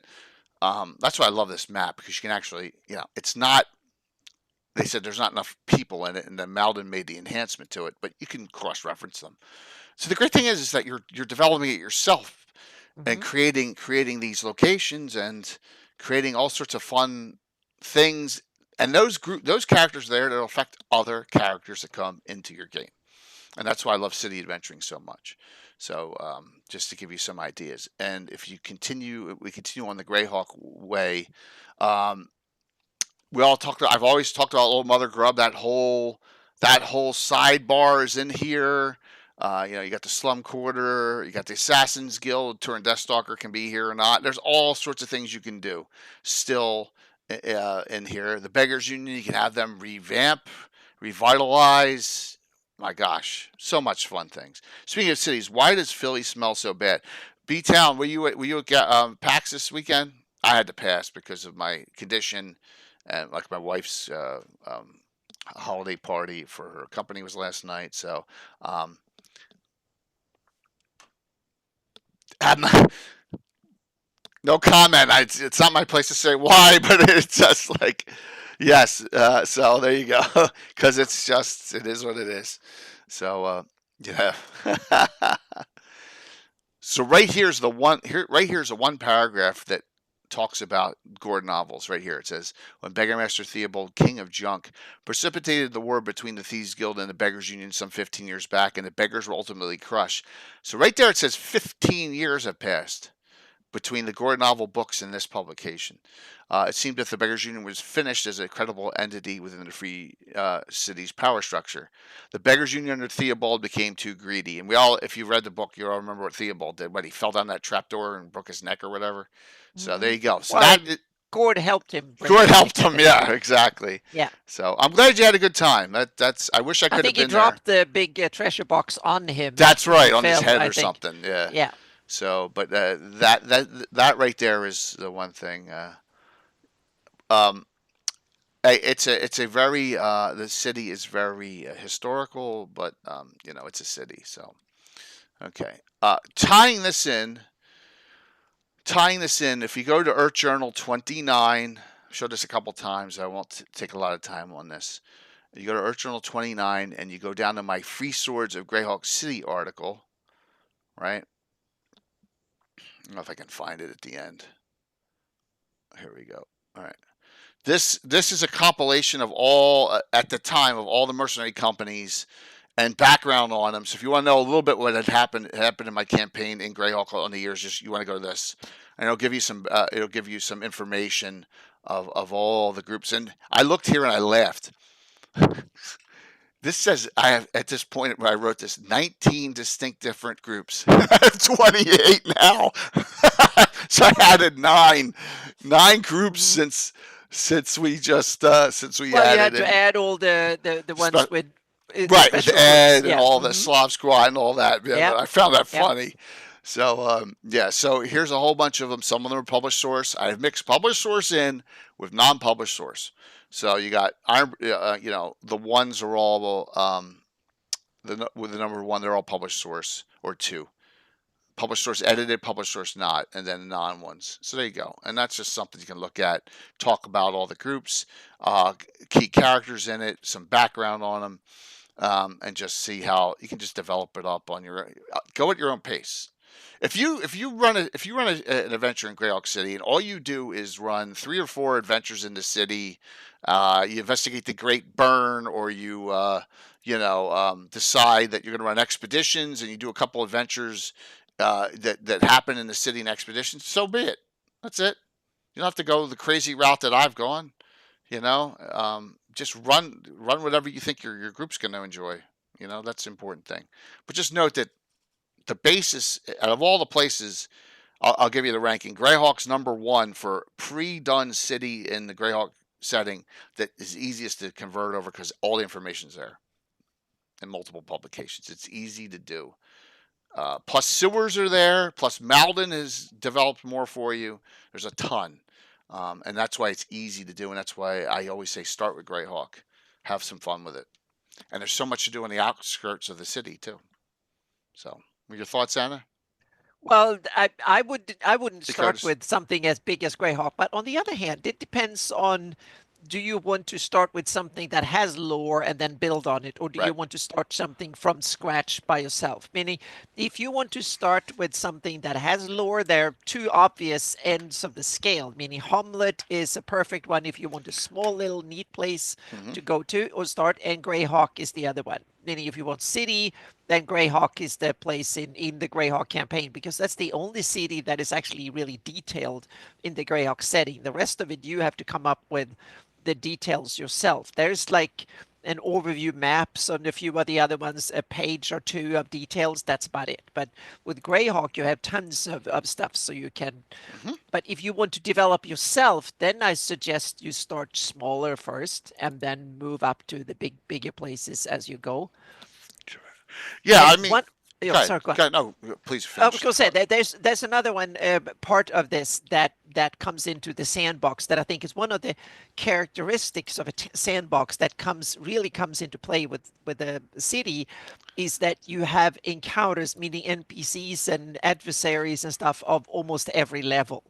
that's why I love this map, because you can actually, it's not. They said there's not enough people in it, and then Malden made the enhancement to it, but you can cross-reference them. So the great thing is that you're developing it yourself and Mhm. creating these locations and creating all sorts of fun things, and those characters there that'll affect other characters that come into your game, and that's why I love city adventuring so much. So just to give you some ideas, and if we continue on the Greyhawk way. Um, I've always talked about Old Mother Grub. That whole sidebar is in here. You got the Slum Quarter, you got the Assassin's Guild. Turin Deathstalker can be here or not. There's all sorts of things you can do still in here. The Beggars Union, you can have them revamp, revitalize. My gosh, so much fun things. Speaking of cities, why does Philly smell so bad? B Town, were you at PAX this weekend? I had to pass because of my condition, and like my wife's holiday party for her company was last night. So um, I'm not, no comment. It's not my place to say why, but it's just like, yes. So there you go, because it is what it is. So yeah. So right here's the one here. Right here's the one paragraph that talks about Gordon novels. Right here it says, "When Beggarmaster Theobald, king of junk, precipitated the war between the Thieves Guild and the Beggars Union some 15 years back, and the beggars were ultimately crushed." So right there it says 15 years have passed between the Gordon novel books and this publication. It seemed that the Beggars Union was finished as a credible entity within the Free City's power structure. The Beggars Union under Theobald became too greedy. And we all, if you read the book, you all remember what Theobald did, when he fell down that trapdoor and broke his neck or whatever. So there you go. So Well, that Gord helped him. Gord helped him. Yeah, exactly. Yeah. So I'm glad you had a good time. That's. I wish I I could have think he been there. dropped the big treasure box on him. That's right, He on his fell, head I or think. something. Yeah. Yeah. So, but that right there is the one thing. Um, it's a very the city is very historical, but it's a city. So okay, tying this in. If you go to Earth Journal 29, I've showed this a couple times. I won't take a lot of time on this. You go to Earth Journal 29, and you go down to my Free Swords of Greyhawk City article, right? I don't know if I can find it at the end. Here we go. All right. This is a compilation of all at the time of all the mercenary companies and background on them. So if you want to know a little bit what had happened in my campaign in Greyhawk on the years, just you want to go to this, and it'll give you some information of all the groups. And I looked here and I laughed. This says I have at this point when I wrote this 19 distinct different groups. I have 28 now. So I added nine groups since we Well, you added had to add all the ones Spe- with right with special Ed groups. and all the Slav Squad and all that. Yeah, Yep. I found that Yep. funny. So so here's a whole bunch of them. Some of them are published source. I have mixed published source in with non-published source. So you got the ones are all with the number one, they're all published source or two. Published source edited, published source not, and then non ones. So there you go. And that's just something you can look at, talk about all the groups, key characters in it, some background on them, and just see how you can just develop it up on your go at your own pace. If you run an adventure in Greyhawk City and all you do is run 3 or 4 adventures in the city, you investigate the Great Burn, or you decide that you're going to run expeditions and you do a couple adventures that happen in the city and expeditions, so be it. That's it. You don't have to go the crazy route that I've gone. Just run whatever you think your group's going to enjoy. That's the important thing. But just note that the basis out of all the places, I'll give you the ranking. Greyhawk's number 1 for pre-done city in the Greyhawk setting that is easiest to convert over because all the information's there in multiple publications. It's easy to do. Plus sewers are there. Plus Malden has developed more for you. There's a ton. And that's why it's easy to do. And that's why I always say start with Greyhawk. Have some fun with it. And there's so much to do on the outskirts of the city too. So, your thoughts, Anna? Well, I wouldn't start Because with something as big as Greyhawk, but on the other hand, it depends on, do you want to start with something that has lore and then build on it, or do you right. want to start something from scratch by yourself? Meaning, if you want to start with something that has lore, there are two obvious ends of the scale. Meaning, Hamlet is a perfect one if you want a small little neat place to go to or start, and Greyhawk is the other one. Meaning, if you want city, then Greyhawk is the place in the Greyhawk campaign, because that's the only city that is actually really detailed in the Greyhawk setting. The rest of it, you have to come up with the details yourself. There's like an overview maps on a few of the other ones, a page or two of details. That's about it. But with Greyhawk, you have tons of stuff, so you can. But if you want to develop yourself, then I suggest you start smaller first and then move up to the bigger places as you go. Yeah, And I mean, one, oh, sorry, go on. no, please I finish. was going to say that there's another one part of this that comes into the sandbox that I think is one of the characteristics of a sandbox that really comes into play with the city, is that you have encounters, meaning NPCs and adversaries and stuff of almost every level.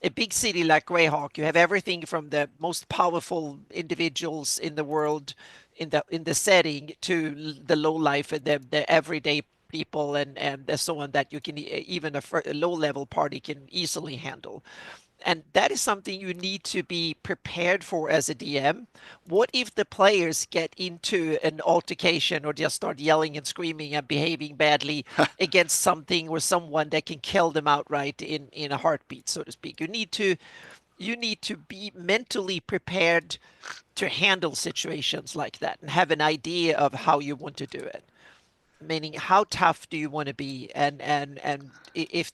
A big city like Greyhawk, you have everything from the most powerful individuals in the world in the setting to the low life and the everyday people and so on that you can even a low level party can easily handle. And that is something you need to be prepared for as a DM. What if the players get into an altercation or just start yelling and screaming and behaving badly against something or someone that can kill them outright in a heartbeat, so to speak? You need to be mentally prepared to handle situations like that and have an idea of how you want to do it. Meaning, how tough do you want to be? And if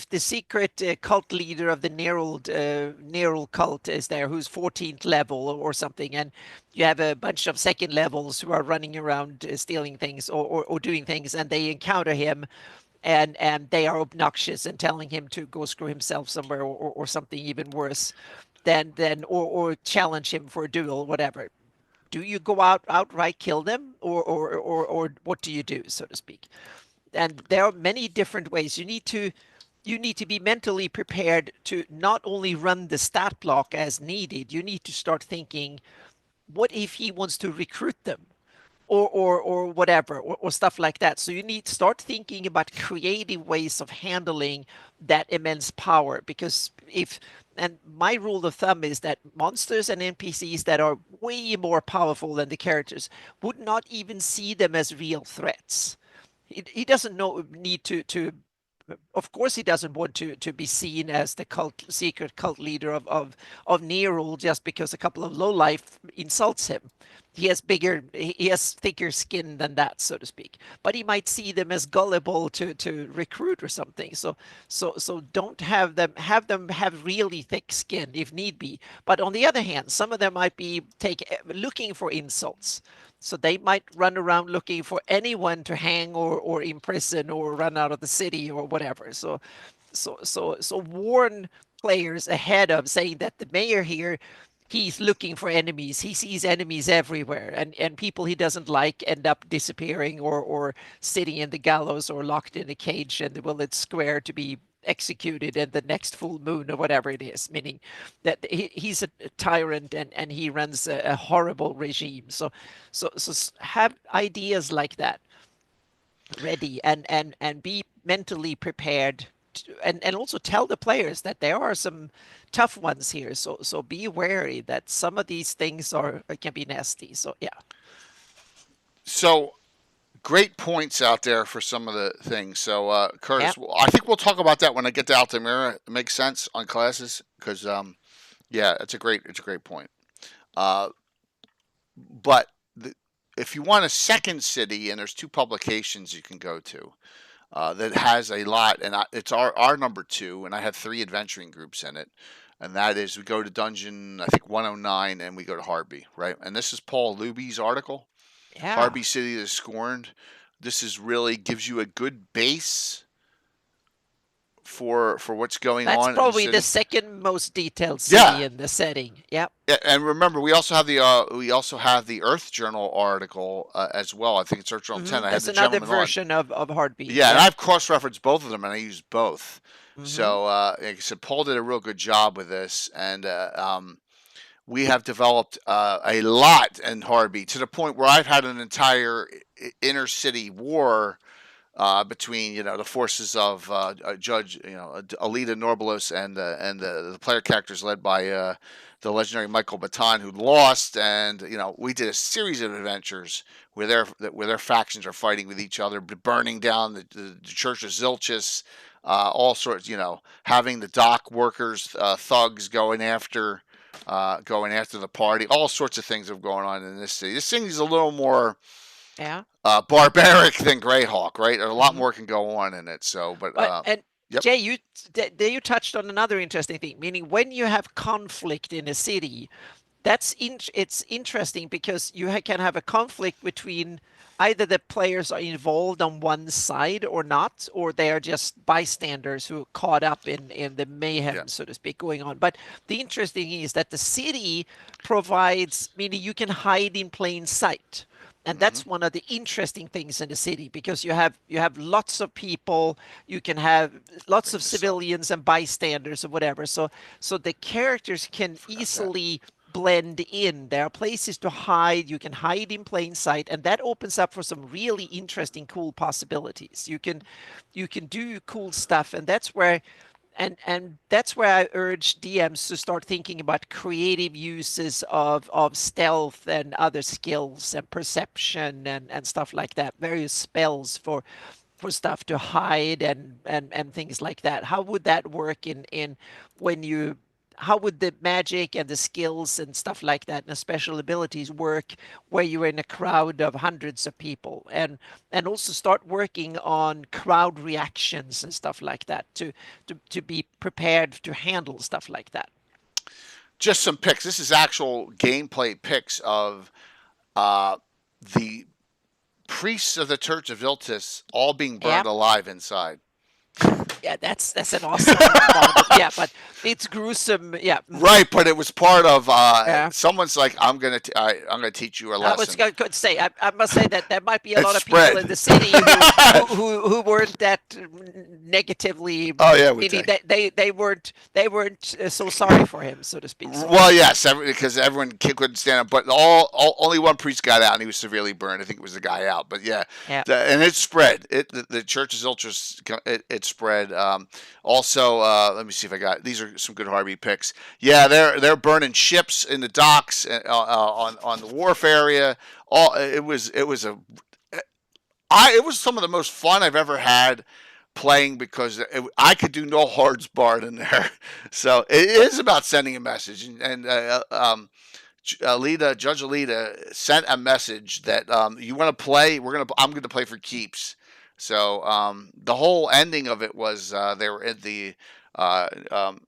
the secret cult leader of the Nerul cult is there, who's 14th level or something, and you have a bunch of second levels who are running around stealing things or doing things, and they encounter him, and they are obnoxious and telling him to go screw himself somewhere or something even worse, then or challenge him for a duel, whatever. Do you go out outright kill them, or what do you do, so to speak? And there are many different ways. You need to be mentally prepared to not only run the stat block as needed. You need to start thinking, what if he wants to recruit them, or whatever, or stuff like that. So you need to start thinking about creative ways of handling that immense power. Because if and my rule of thumb is that monsters and NPCs that are way more powerful than the characters would not even see them as real threats. He doesn't need to of course he doesn't want to be seen as the secret cult leader of Nerul just because a couple of lowlife insults him. He has thicker skin than that, so to speak. But he might see them as gullible to recruit or something. So don't have really thick skin if need be. But on the other hand, some of them might be looking for insults. So they might run around looking for anyone to hang or imprison or run out of the city or whatever. So warn players ahead of saying that the mayor here, he's looking for enemies. He sees enemies everywhere, and people he doesn't like end up disappearing or sitting in the gallows or locked in a cage and the Willett Square to be executed at the next full moon or whatever it is, meaning that he's a tyrant and he runs a horrible regime. So have ideas like that ready and be mentally prepared and also tell the players that there are some tough ones here. So be wary that some of these things can be nasty. So yeah. So great points out there for some of the things. So Yeah. Curtis, I think we'll talk about that when I get to Altamira. It makes sense on classes because yeah, it's a great point. Uh, but if you want a second city, and there's two publications you can go to that has a lot, and it's our number two, and I have three adventuring groups in it, and that is we go to Dungeon I think 109, and we go to Harby, right? And this is Paul Luby's article, Yeah. Harby City is Scorned. This is really gives you a good base for what's going That's on in the probably the city. second most detailed Yeah, city in the setting. Yep. and remember, we also have the Earth Journal article as well. I think it's Earth Journal 10. I had That's the another gentleman on. version of Heartbeat. Yeah, and Yeah. I've cross-referenced both of them, and I use both. Hmm. So, like I said, Paul did a real good job with this, and we have developed a lot in Harby to the point where I've had an entire inner city war between the forces of Judge Alita Norbalos and the player characters led by the legendary Michael Baton, who lost, and we did a series of adventures where their factions are fighting with each other, burning down the Church of Zilchis, all sorts, having the dock workers, thugs going after the party, all sorts of things are going on in this city. This thing is a little more Yeah. barbaric than Greyhawk, right? There's a lot Hmm. more can go on in it. So, but And yep, Jay, you touched on another interesting thing, meaning when you have conflict in a city, it's interesting because can have a conflict between either the players are involved on one side or not, or they are just bystanders who are caught up in the yeah, mayhem, so to speak, going on. But the interesting thing is that the city provides, meaning you can hide in plain sight. And hmm that's one of the interesting things in the city because you have lots of people, you can have I'll lots bring of this up. civilians and bystanders or whatever. So the characters can Forgot that. easily blend in. There are places to hide. You can hide in plain sight, and that opens up for some really interesting, cool possibilities. You can do cool stuff, and that's where that's where I urge DMs to start thinking about creative uses of stealth and other skills and perception and stuff like that. Various spells for stuff to hide and things like that. How would that work in when you how would the magic and the skills and stuff like that and the special abilities work where you're in a crowd of hundreds of people, and also start working on crowd reactions and stuff like that to be prepared to handle stuff like that. Just some pics. This is actual gameplay pics of the priests of the Church of Iltis all being burned Yeah. alive inside. Yeah, that's an awesome model. Yeah, but it's gruesome. Yeah. Right, but it was part of. Yeah. Someone's like, I'm gonna teach you a I was lesson. going to say, I must say that there might be a It's lot of spread. people in the city who weren't that negatively. Oh yeah, Maybe they weren't so sorry for him, so to speak. So. Well, yes, because everyone couldn't stand up, but only one priest got out, and he was severely burned. I think it was the guy out, but yeah, Yeah. And it spread. The church's ultras, it spread. Also, let me see if I got these are some good Harvey picks. Yeah, they're burning ships in the docks on the wharf area. It was some of the most fun I've ever had playing because I could do no hards barred in there. So it is about sending a message. And Judge Alita sent a message that you want to play. I'm going to play for keeps. So the whole ending of it was they were at the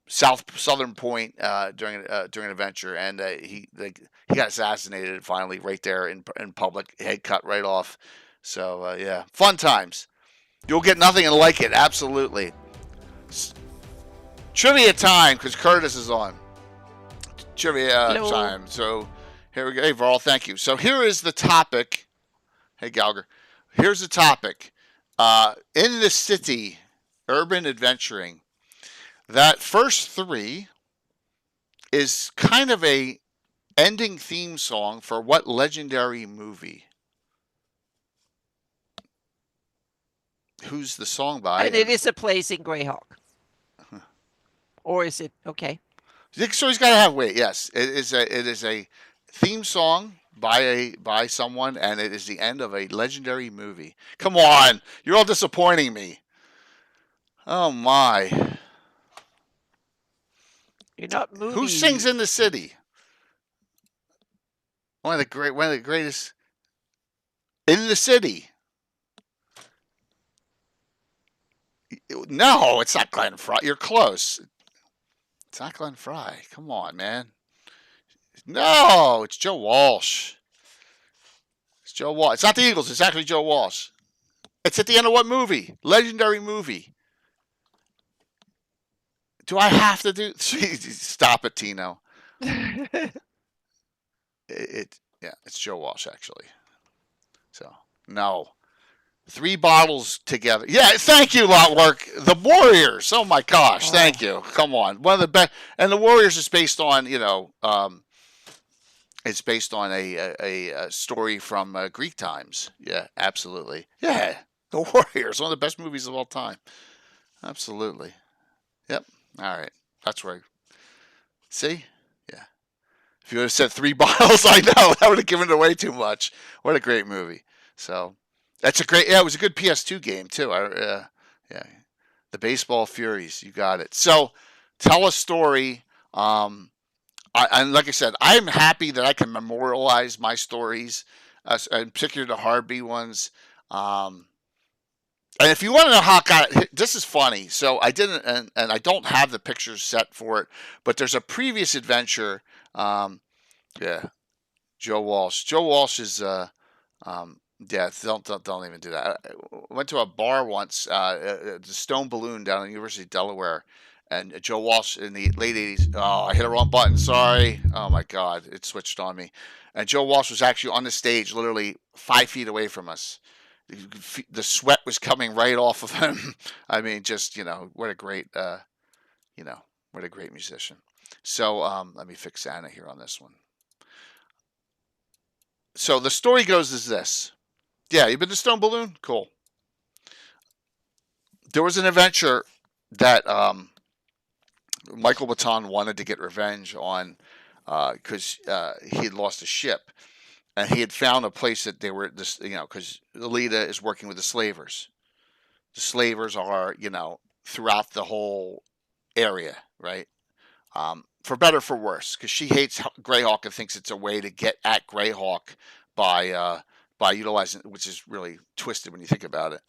southern point during an adventure, and he got assassinated finally right there in public, head cut right off. So yeah, fun times. You'll get nothing like it. Absolutely. Trivia time because Curtis is on. Trivia Hello. time. So here we go. Hey, Varl, thank you. So here is the topic. Hey, Gallagher. Here's the topic. In the city, urban adventuring. That first three is kind of a ending theme song for what legendary movie? Who's the song by? And it is a place in GREYHAWK. Or is it okay? So he's got to have weight. Yes, it is a theme song by someone, and it is the end of a legendary movie. Come on, you're all disappointing me. Oh my! You're not movie. Who sings in the city? One of the greatest in the city. No, it's not Glenn Fry. You're close. It's not Glenn Fry. Come on, man. No, it's Joe Walsh. It's Joe Walsh. It's not the Eagles. It's actually Joe Walsh. It's at the end of what movie? Legendary movie. Do I have to do? Stop it, Tino. It's Joe Walsh actually. So no. 3 bottles together. Yeah, thank you, Lotwork. The Warriors. Oh my gosh, thank you. Come on, one of the best. And the Warriors is based on it's based on a story from Greek times. Yeah, absolutely. Yeah, the Warriors, one of the best movies of all time. Absolutely. Yep. All right, that's right. See, yeah. If you would have said 3 bottles, I know that would have given it away too much. What a great movie. So. That's a great. Yeah, it was a good PS2 game too. Yeah, the Baseball Furies. You got it. So, tell a story. And like I said, I'm happy that I can memorialize my stories, in particular the Harvey ones. And if you want to know how I got it, this is funny. So I didn't, and I don't have the pictures set for it, but there's a previous adventure. Yeah, Joe Walsh. Joe Walsh is. Yeah, don't even do that. I went to a bar once, the Stone Balloon down at the University of Delaware, and Joe Walsh in the late '80s. Oh, I hit a wrong button. Sorry. Oh my God, it switched on me. And Joe Walsh was actually on the stage, literally 5 feet away from us. The sweat was coming right off of him. I mean, just what a great, what a great musician. So let me fix Anna here on this one. So the story goes is this. Yeah, you been to Stone Balloon? Cool. There was an adventure that Michael Baton wanted to get revenge on because he had lost a ship, and he had found a place that they were this, because Alita is working with the slavers. The slavers are, throughout the whole area, right? For better for worse, because she hates Greyhawk and thinks it's a way to get at Greyhawk by utilizing, which is really twisted when you think about it.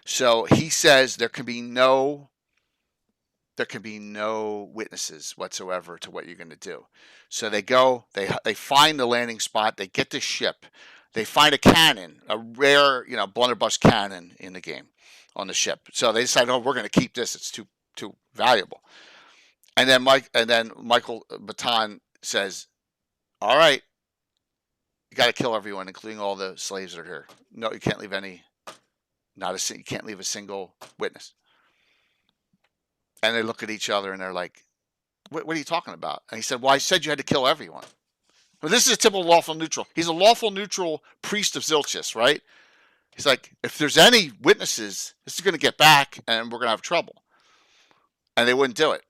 So he says there can be no witnesses whatsoever to what you're going to do. So they go, they find the landing spot, they get the ship, they find a cannon, a rare, blunderbuss cannon in the game on the ship. So they decide, oh, we're going to keep this. It's too valuable. And then Michael Baton says, all right, you got to kill everyone, including all the slaves that are here. No, you can't leave you can't leave a single witness. And they look at each other and they're like, what are you talking about? And he said, well, I said you had to kill everyone. Well, this is a typical lawful neutral. He's a lawful neutral priest of Zilchis, right? He's like, if there's any witnesses, this is going to get back and we're going to have trouble. And they wouldn't do it.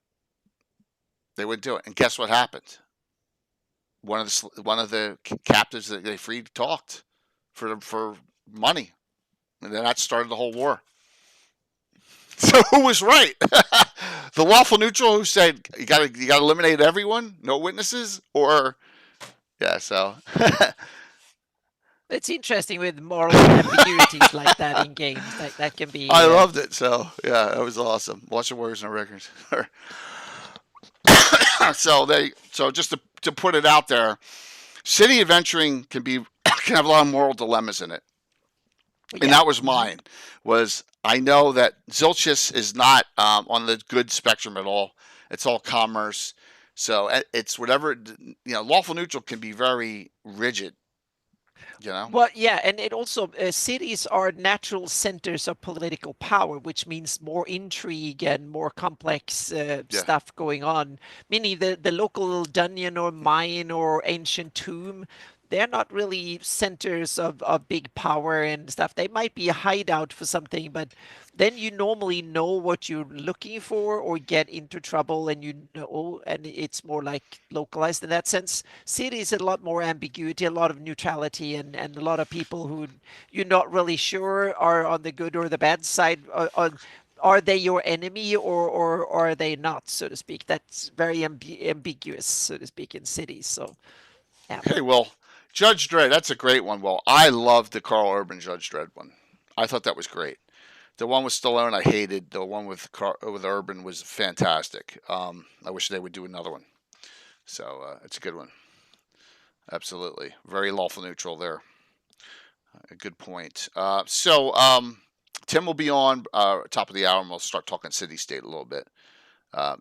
And guess what happened? One of the captives that they freed talked for money. And then that started the whole war. So who was right? The lawful neutral who said you got to eliminate everyone, no witnesses, or yeah. So it's interesting with moral ambiguities like that in games. That can be. I loved it. So yeah, that was awesome. Watch the Warriors, no records. So just to put it out there, city adventuring can have a lot of moral dilemmas in it. And that was mine. I know that Zilchis is not on the good spectrum at all. It's all commerce. So it's whatever, lawful neutral can be very rigid, Well, yeah, and it also, cities are natural centers of political power, which means more intrigue and more complex stuff going on. Meaning the local dungeon or mine or ancient tomb, they're not really centers of big power and stuff. They might be a hideout for something, but then you normally know what you're looking for or get into trouble, and and it's more like localized in that sense. Cities, a lot more ambiguity, a lot of neutrality, and a lot of people who you're not really sure are on the good or the bad side. Are they your enemy or are they not, so to speak? That's very ambiguous, so to speak, in cities. So, yeah. Okay, well, Judge Dredd, that's a great one. Well, I loved the Carl Urban Judge Dredd one. I thought that was great. The one with Stallone I hated. The one with Urban was fantastic. I wish they would do another one. So it's a good one. Absolutely. Very lawful neutral there. A good point. Tim will be on top of the hour, and we'll start talking city state a little bit.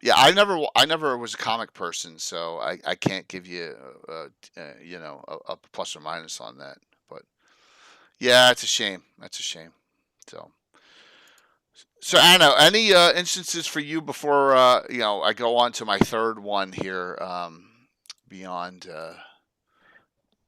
Yeah, I never was a comic person, so I can't give you a plus or minus on that. But yeah, it's a shame. That's a shame. So Anna, any instances for you before I go on to my third one here? Beyond.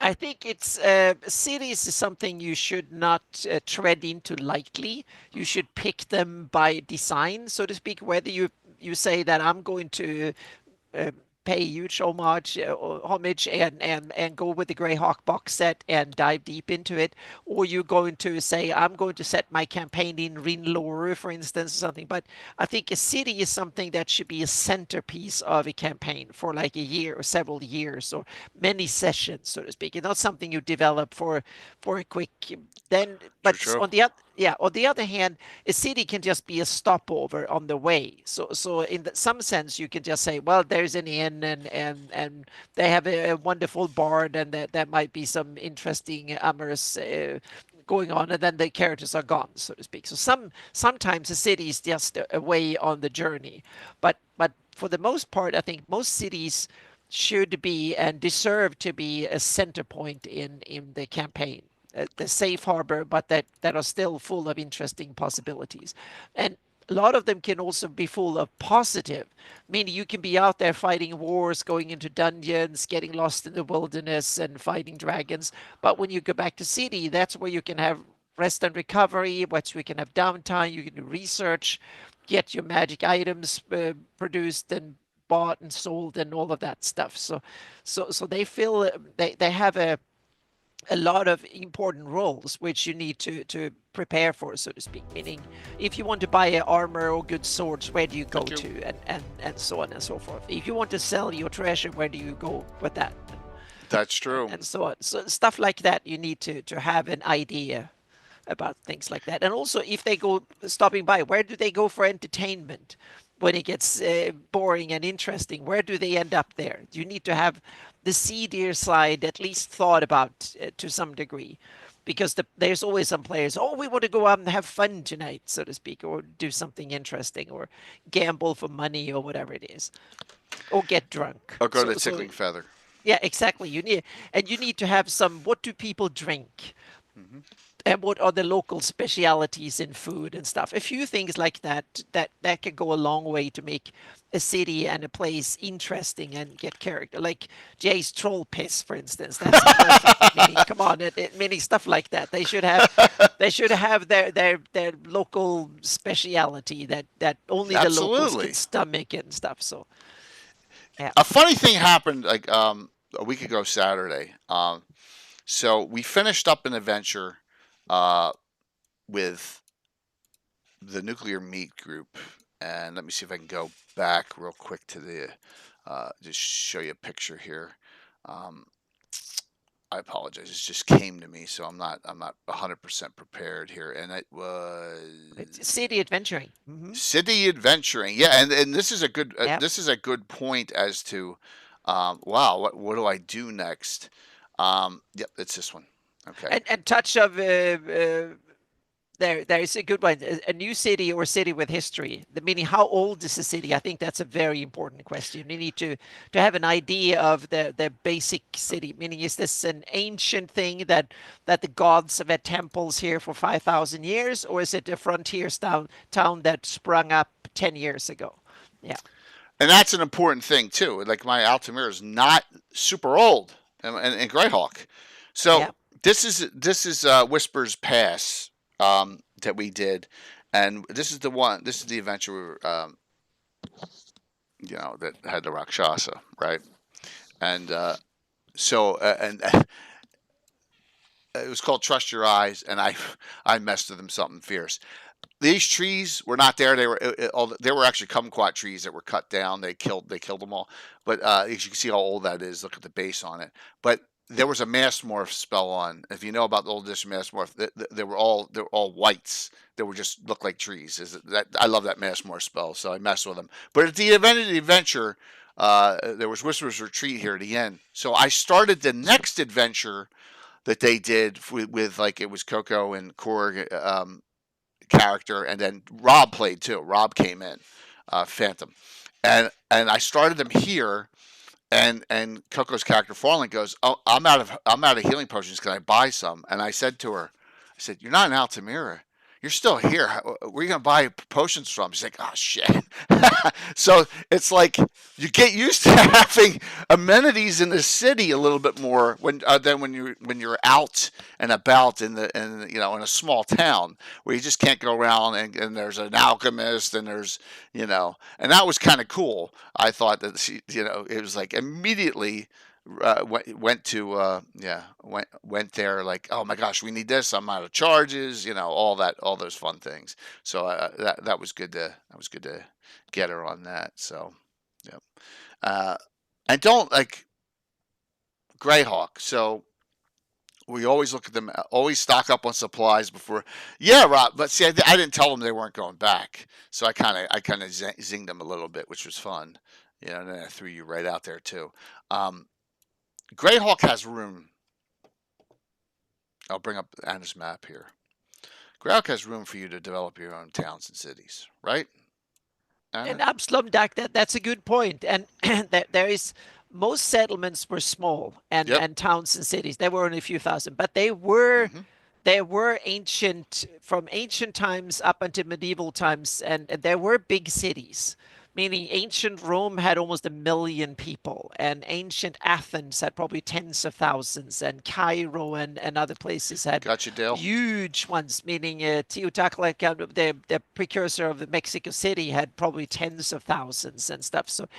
I think it's cities is something you should not tread into lightly. You should pick them by design, so to speak. Whether you say that I'm going to pay huge homage and go with the GREYHAWK box set and dive deep into it, or you're going to say I'm going to set my campaign in Rinlore, for instance, or something. But I think a city is something that should be a centerpiece of a campaign for like a year or several years or many sessions, so to speak. It's not something you develop for a quick then. But True. on the other hand, a city can just be a stopover on the way. So in some sense, you can just say, well, there's an inn and they have a wonderful bard, and that might be some interesting amorous going on, and then the characters are gone, so to speak. So sometimes a city is just a way on the journey, but for the most part, I think most cities should be and deserve to be a center point in the campaign. The safe harbor, but that are still full of interesting possibilities. And a lot of them can also be full of positive, meaning you can be out there fighting wars, going into dungeons, getting lost in the wilderness and fighting dragons. But when you go back to city, that's where you can have rest and recovery, what we can have downtime, you can do research, get your magic items produced and bought and sold and all of that stuff. So they feel they have a lot of important roles which you need to prepare for, so to speak. Meaning, if you want to buy armor or good swords, where do you go to, and so on and so forth. If you want to sell your treasure, where do you go with that? That's true. And so on. So stuff like that, you need to have an idea about things like that. And also, if they go stopping by, where do they go for entertainment? When it gets boring and interesting, where do they end up there? You need to have the seedier side at least thought about to some degree, because there's always some players, oh, we want to go out and have fun tonight, so to speak, or do something interesting, or gamble for money, or whatever it is, or get drunk. Or go to Tickling Feather. Yeah, exactly. You need to have some. What do people drink? Mm-hmm. And what are the local specialities in food and stuff? A few things like that can go a long way to make a city and a place interesting and get character. Like Jay's troll piss, for instance. That's perfect. Meaning, come on, meaning stuff like that. They should have their local speciality that only the locals can stomach and stuff. So, yeah. A funny thing happened like a week ago Saturday. So we finished up an adventure with the Nuclear Meat Group, and let me see if I can go back real quick to the just show you a picture here. I apologize, it just came to me, so I'm not 100% prepared here, and it was City adventuring. City adventuring, yeah, and this is a good this is a good point as to wow, what do I do next? Yep, it's this one. Okay. And touch of there is a good one. A new city or city with history. The meaning, how old is the city? I think that's a very important question. You need to have an idea of the basic city. Meaning, is this an ancient thing that the gods have had temples here for 5,000 years, or is it a frontier town that sprung up 10 years ago? Yeah. And that's an important thing too. Like my Altamira is not super old, and GREYHAWK. So. Yeah. This is Whispers Pass that we did, and this is the one. This is the adventure, that had the Rakshasa, right? And and it was called Trust Your Eyes, and I messed with them something fierce. These trees were not there. They were actually kumquat trees that were cut down. They killed them all. But as you can see how old that is, look at the base on it. But there was a mass morph spell on. If you know about the old edition mass morph, they were all whites. They were just looked like trees. I love that mass morph spell, so I messed with them. But at the end of the adventure, there was Whisper's Retreat here at the end. So I started the next adventure that they did with like it was Coco and Korg character, and then Rob played too. Rob came in, Phantom, and I started them here. And Coco's character Farland goes, "Oh, I'm out of healing potions. Can I buy some?" And I said to her, "I said, you're not in Altamira. You're still here. Where are you gonna buy potions from?" She's like, "Oh shit." So it's like you get used to having amenities in the city a little bit more than when you're out and about in a small town where you just can't go around and there's an alchemist and there's and that was kind of cool. I thought that it was like immediately went there like, oh my gosh, we need this, I'm out of charges, all those fun things. So that was good to get her on that. So yeah, and don't like GREYHAWK. So we always look at them, always stock up on supplies before. Yeah, Rob. But see, I didn't tell them they weren't going back, so I kind of zinged them a little bit, which was fun. And then I threw you right out there too. GREYHAWK has room. I'll bring up Anna's map here. GREYHAWK has room for you to develop your own towns and cities, right? Anna? And Absalom, that's a good point. And there is, most settlements were small and towns and cities. There were only a few thousand, but they were there were from ancient times up until medieval times, and there were big cities. Meaning, ancient Rome had almost 1 million people, and ancient Athens had probably tens of thousands, and Cairo and other places had Gotcha, Dale. huge ones. Meaning, Teotihuacan, the precursor of the Mexico City, had probably tens of thousands and stuff. So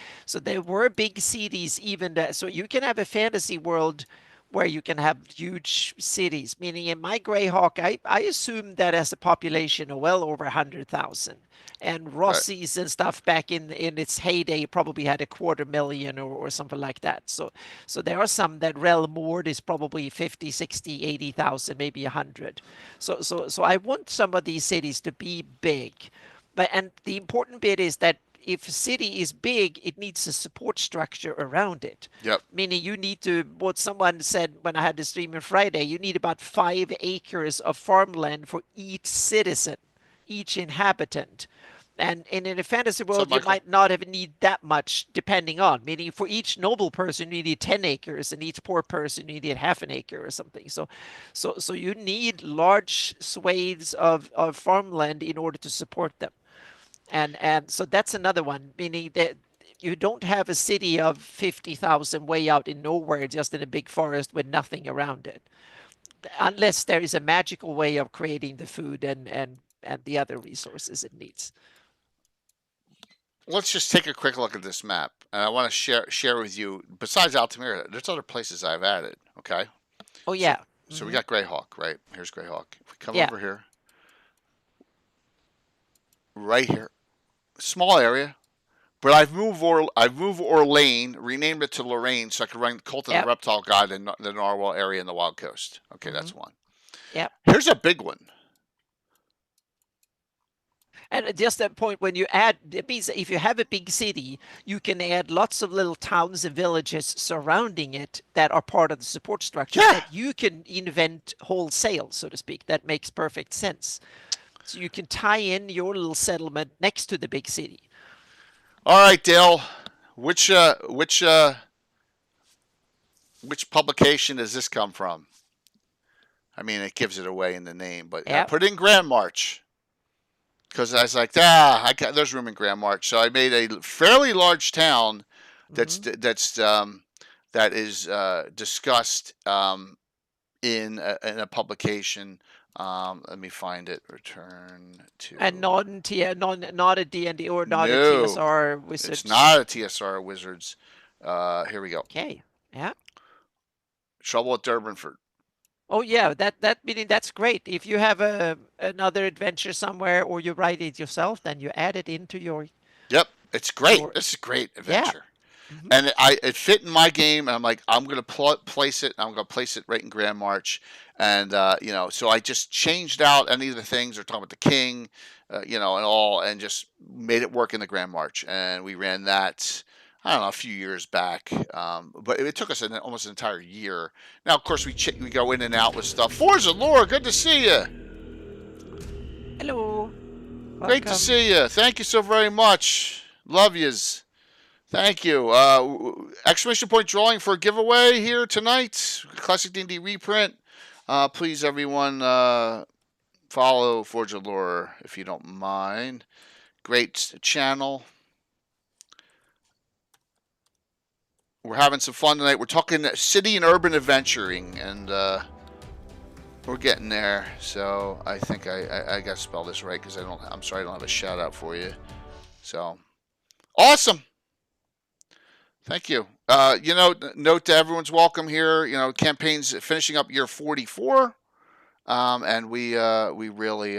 there were big cities even that. So you can have a fantasy world where you can have huge cities. Meaning, in my Greyhawk, I assume that has a population of well over 100,000. And Rossi's and stuff back in its heyday probably had 250,000 or something like that. So there are some that Realmord is probably 50, 60, 80,000, maybe 100. So I want some of these cities to be big. And the important bit is that if a city is big, it needs a support structure around it. Yep. Meaning you need to, what someone said when I had the stream on Friday, you need about 5 acres of farmland for each citizen, each inhabitant. And in a fantasy world, you might not even need that much, depending on. Meaning, for each noble person, you need 10 acres, and each poor person, you need half an acre or something. So you need large swathes of farmland in order to support them. And so that's another one, meaning that you don't have a city of 50,000 way out in nowhere, just in a big forest with nothing around it, unless there is a magical way of creating the food and the other resources it needs. Let's just take a quick look at this map, and I want to share with you. Besides Altamira, there's other places I've added. Okay. Oh yeah. So we got Greyhawk, right? Here's Greyhawk. If we come over here, right here, small area, but I've moved Orlane, renamed it to Lorraine, so I could run Cult of the Reptile God in the Narwhal area in the Wild Coast. Okay, that's one. Yep. Here's a big one. And just that point, when you add, it means that if you have a big city, you can add lots of little towns and villages surrounding it that are part of the support structure that you can invent wholesale, so to speak. That makes perfect sense. So you can tie in your little settlement next to the big city. All right, Dale. Which publication does this come from? I mean, it gives it away in the name, but I put in Grand March. Because I was like, there's room in Grand March. So I made a fairly large town that is discussed in a publication. Let me find it. Return to. And not a D&D or not a TSR Wizards. It's not a TSR Wizards. Here we go. Okay. Yeah. Trouble at Durbanford. Oh yeah, that meaning that's great. If you have another adventure somewhere or you write it yourself, then you add it into your. Yep, it's great. This is a great adventure, and it fit in my game. And I'm like, I'm gonna place it. I'm gonna place it right in Grand March, and so I just changed out any of the things. They're talking about the king, and all, and just made it work in the Grand March, and we ran that. I don't know, a few years back, but it took us almost an entire year. Now, of course, we go in and out with stuff. Forza Laura, good to see you. Hello. Great to see you. Thank you so very much. Love yous. Thank you. Exclamation point drawing for a giveaway here tonight. Classic D&D reprint. Please, everyone, follow Forza Laura if you don't mind. Great channel. We're having some fun tonight. We're talking city and urban adventuring, and we're getting there. So I think I got to spell this right because I'm sorry I don't have a shout out for you. So awesome. Thank you. Note to everyone's welcome here. Campaign's finishing up year 44, and we really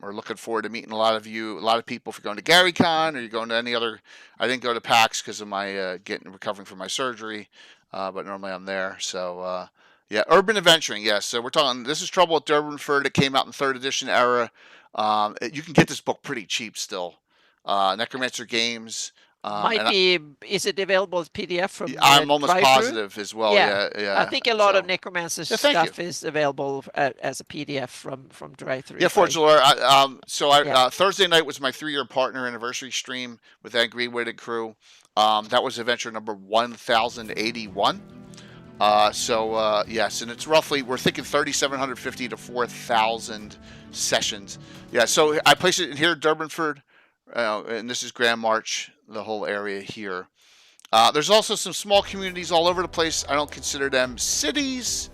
we're looking forward to meeting a lot of people. If you're going to GaryCon or you're going to any other, I didn't go to PAX because of my recovering from my surgery, but normally I'm there. So urban adventuring, yes. So we're talking. This is Trouble at Durbanford. It came out in 3rd edition era. You can get this book pretty cheap still. Necromancer Games. Is it available as PDF from? I'm almost positive as well. Yeah. I think a lot of Necromancer stuff is available as a PDF from Drive-Thru. Yeah, Forza Laura. Thursday night was my 3-year partner anniversary stream with Ed Greenwood and crew. That was adventure number 1081. Yes, and it's roughly, we're thinking 3,750 to 4,000 sessions. Yeah, so I place it in here, Durbanford, and this is Grand March, the whole area here. There's also some small communities all over the place. I don't consider them cities.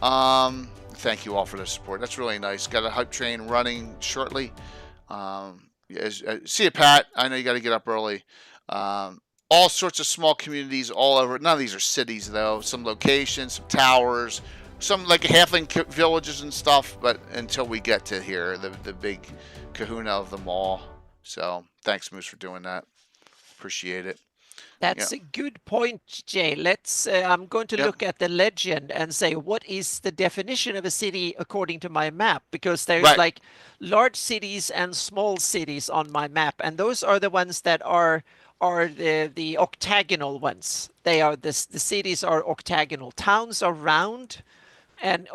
Thank you all for the support. That's really nice. Got a hype train running shortly. See you, Pat. I know you got to get up early. All sorts of small communities all over. None of these are cities, though. Some locations, some towers, some like halfling villages and stuff. But until we get to here, the big kahuna of them all. So thanks, Moose, for doing that. Appreciate it. That's a good point, Jay. Let's. I'm going to look at the legend and say, what is the definition of a city according to my map? Because there's like large cities and small cities on my map, and those are the ones that are the octagonal ones. They are the cities are octagonal. Towns are round, and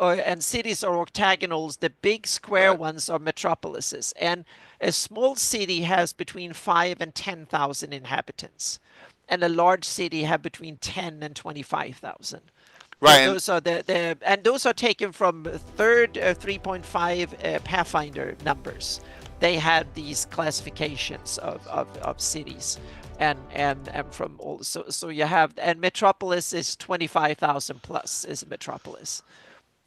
cities are octagonals. The big square ones are metropolises, and a small city has between 5 and 10,000 inhabitants, and a large city have between 10 and 25,000. Right. Those are and those are taken from third 3.5 Pathfinder numbers. They had these classifications of cities, and from all. So you have, and metropolis is 25,000 plus is a metropolis.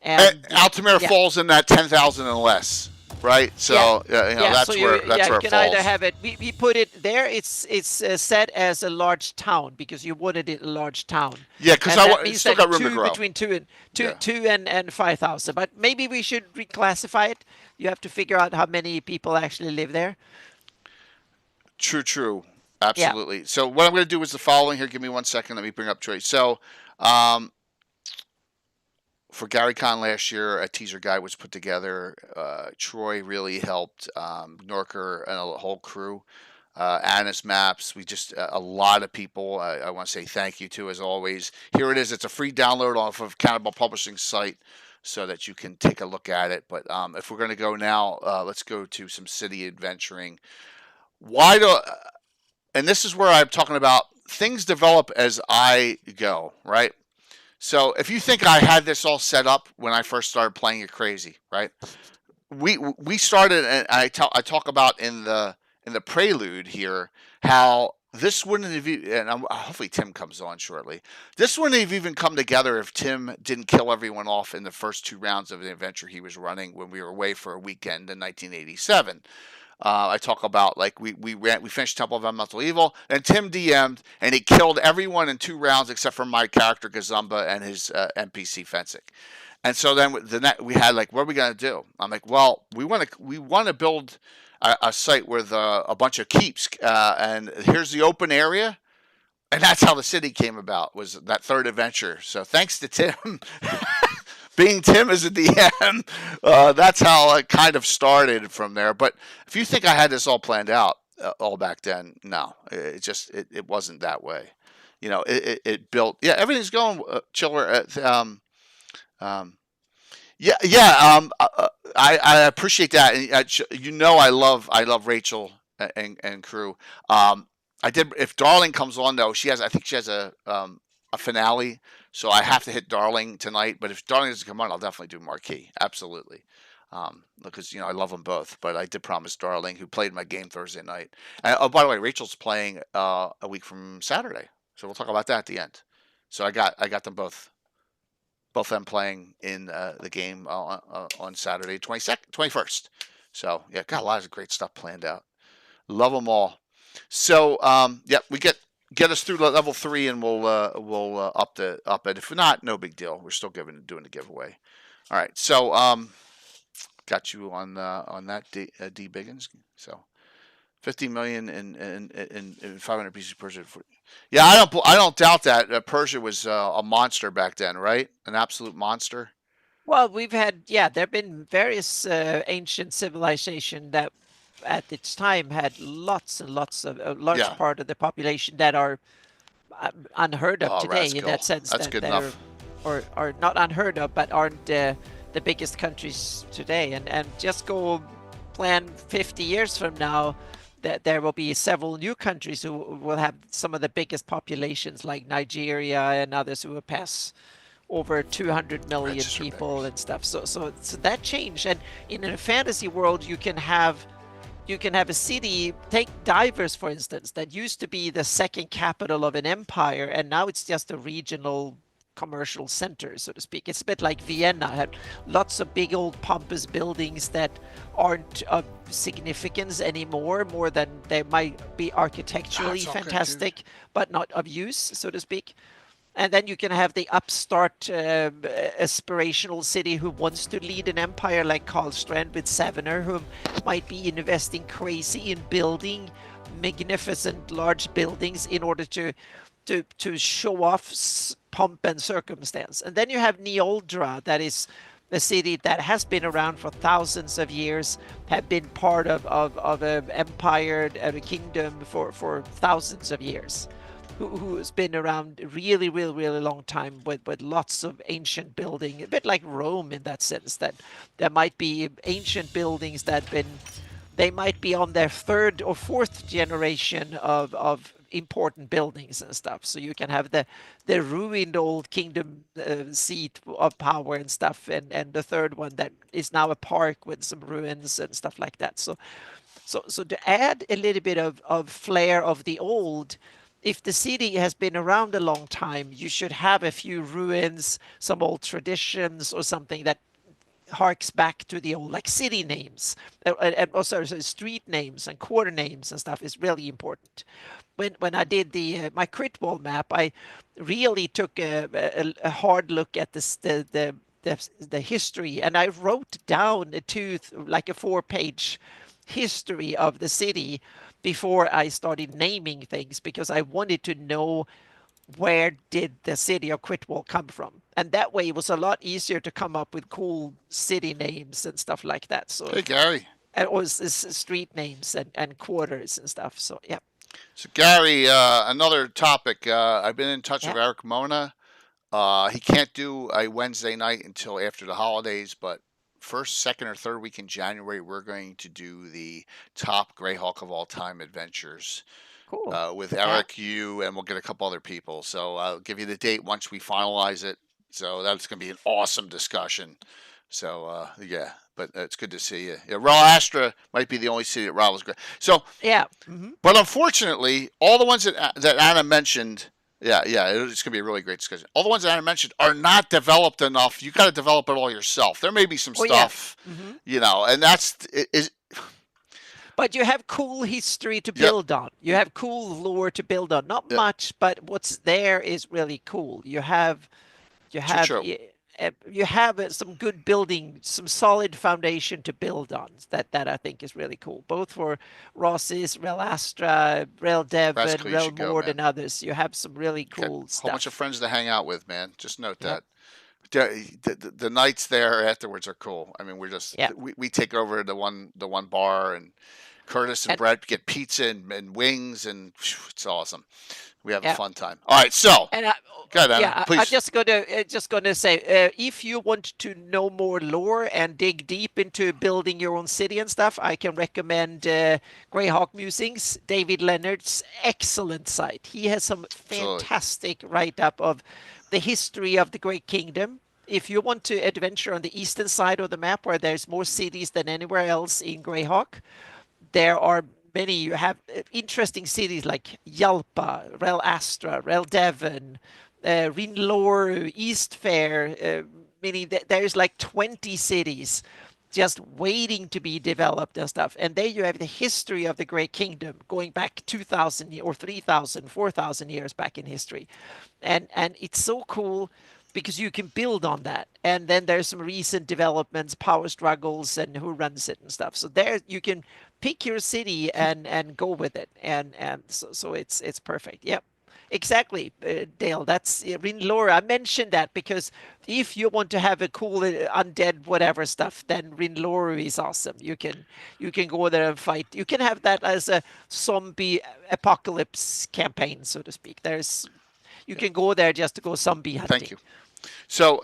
And Altamira falls in that 10,000 and less, right? So that's so where you it can falls. either have it. We put it there. It's set as a large town because you wanted it a large town. Yeah, because I still got room to grow. Between 2 and 5,000. But maybe we should reclassify it. You have to figure out how many people actually live there. True. Absolutely. Yeah. So what I'm going to do is the following here. Give me 1 second. Let me bring up Troy. So for Gary Con last year, a teaser guide was put together. Troy really helped, Norker and a whole crew. Anna's Maps, we just, a lot of people I want to say thank you to, as always. Here it is. It's a free download off of Cannibal Publishing site so that you can take a look at it. But if we're going to go now, let's go to some city adventuring. And this is where I'm talking about things develop as I go, right? So if you think I had this all set up when I first started playing it crazy, right? We started, and I talk about in the prelude here how this wouldn't have, and hopefully Tim comes on shortly. This wouldn't have even come together if Tim didn't kill everyone off in the first 2 rounds of the adventure he was running when we were away for a weekend in 1987. I talk about like we finished Temple of Elemental Evil, and Tim DM'd, and he killed everyone in 2 rounds except for my character Gazumba and his NPC Fensick. And so then we had like, what are we gonna do? I'm like, well, we want to build a site with a bunch of keeps, and here's the open area, and that's how the city came about. Was that third adventure? So thanks to Tim. Being Tim as a DM, that's how it kind of started from there. But if you think I had this all planned out all back then, no, it wasn't that way. It built. Yeah, everything's going chiller. I appreciate that. And, I love Rachel and crew. I did. If Darling comes on though, I think she has a finale. So I have to hit Darling tonight, but if Darling doesn't come on, I'll definitely do Marquis. Absolutely. Because, I love them both, but I did promise Darling, who played my game Thursday night. And, by the way, Rachel's playing a week from Saturday. So we'll talk about that at the end. So I got them both of them playing in the game on Saturday, 21st. So, yeah, got a lot of great stuff planned out. Love them all. So, we get us through level 3, and we'll up it. If not, no big deal. We're still doing the giveaway. All right. So got you on that D Biggins. So 50 million and 500 pieces of Persia. Yeah, I don't doubt that Persia was a monster back then, right? An absolute monster. Well, we've had there've been various ancient civilization that at its time had lots and lots of a large part of the population that are unheard of today. In that sense, that's good enough. Or not unheard of, but aren't the biggest countries today. And just go plan 50 years from now, that there will be several new countries who will have some of the biggest populations, like Nigeria and others, who will pass over 200 I million just people remembers. and stuff. So that changed. And in a fantasy world, you can have a city, take Divers for instance, that used to be the second capital of an empire, and now it's just a regional commercial center, so to speak. It's a bit like Vienna, had lots of big old pompous buildings that aren't of significance anymore, more than they might be Oh, architecturally it's all good, dude. fantastic, but not of use, so to speak. And then you can have the upstart aspirational city who wants to lead an empire, like Karlstrand with Savener, who might be investing crazy in building magnificent large buildings in order to show off pomp and circumstance. And then you have Neoldra, that is a city that has been around for thousands of years, have been part of an empire and a kingdom for thousands of years, who's been around really, really, really long time with lots of ancient building, a bit like Rome in that sense, that there might be ancient buildings that been they might be on their third or fourth generation of important buildings and stuff. So you can have the ruined old kingdom seat of power and stuff, and the third one that is now a park with some ruins and stuff like that. So to add a little bit of flair of the old, if the city has been around a long time, you should have a few ruins, some old traditions, or something that harks back to the old, like city names, and also street names and quarter names and stuff is really important. When I did the my crit wall map, I really took a hard look at the history, and I wrote down like a 4-page history of the city before I started naming things, because I wanted to know where did the city of Quitwall come from, and that way it was a lot easier to come up with cool city names and stuff like that. So Hey, Gary. it was street names and quarters and stuff. So yeah. So, Gary, another topic. I've been in touch Yeah, with Eric Mona. He can't do a Wednesday night until after the holidays, but first, second, or third week in January, we're going to do the top Greyhawk of all time adventures cool. with Yeah, Eric, you, and we'll get a couple other people. So I'll give you the date once we finalize it. So that's going to be an awesome discussion. So yeah, but it's good to see you. Yeah, Raw Astra might be the only city that Raw was great. So, yeah. but unfortunately, all the ones that Anna mentioned, yeah, it's going to be a really great discussion. All the ones that Anna mentioned are not developed enough. You got to develop it all yourself. There may be some Oh yeah. stuff, hmm and that's is. But you have cool history to Yep. build on. You have cool lore to build on. Not Yep. much, but what's there is really cool. You True. have True. you have some good building, some solid foundation to build on. That I think is really cool, both for Ross's, Rel Astra, Rel Devon, Rascal, you Rel should go, Mord, man. and others. You have some really Got cool a whole bunch of stuff. friends to hang out with, man. Just note Yep, that. The nights there afterwards are cool. I mean, yep. we take over the one bar, and Curtis and And Brett get pizza and wings, and it's awesome. We have a yeah. fun time. All right, so And go ahead, Anna, yeah, I'm please. just gonna say, if you want to know more lore and dig deep into building your own city and stuff, I can recommend Greyhawk Musings, David Leonard's excellent site. He has some Absolutely. fantastic write-up of the history of the Great Kingdom. If you want to adventure on the eastern side of the map, where there's more cities than anywhere else in Greyhawk, there are many. You have interesting cities like Yalpa, Rel Astra, Rel Devon, Rinlor, East Fair, meaning that there's like 20 cities just waiting to be developed and stuff. And there you have the history of the Great Kingdom going back 2,000 or 3,000, 4,000 years back in history. And it's so cool because you can build on that. And then there's some recent developments, power struggles, and who runs it and stuff. So there you can pick your city and go with it. And so it's perfect. Yep. Exactly, Dale. That's Rinlora. I mentioned that because if you want to have a cool undead whatever stuff, then Rinlora is awesome. You can go there and fight. You can have that as a zombie apocalypse campaign, so to speak. You Yeah. can go there just to go zombie Thank hunting. you. So,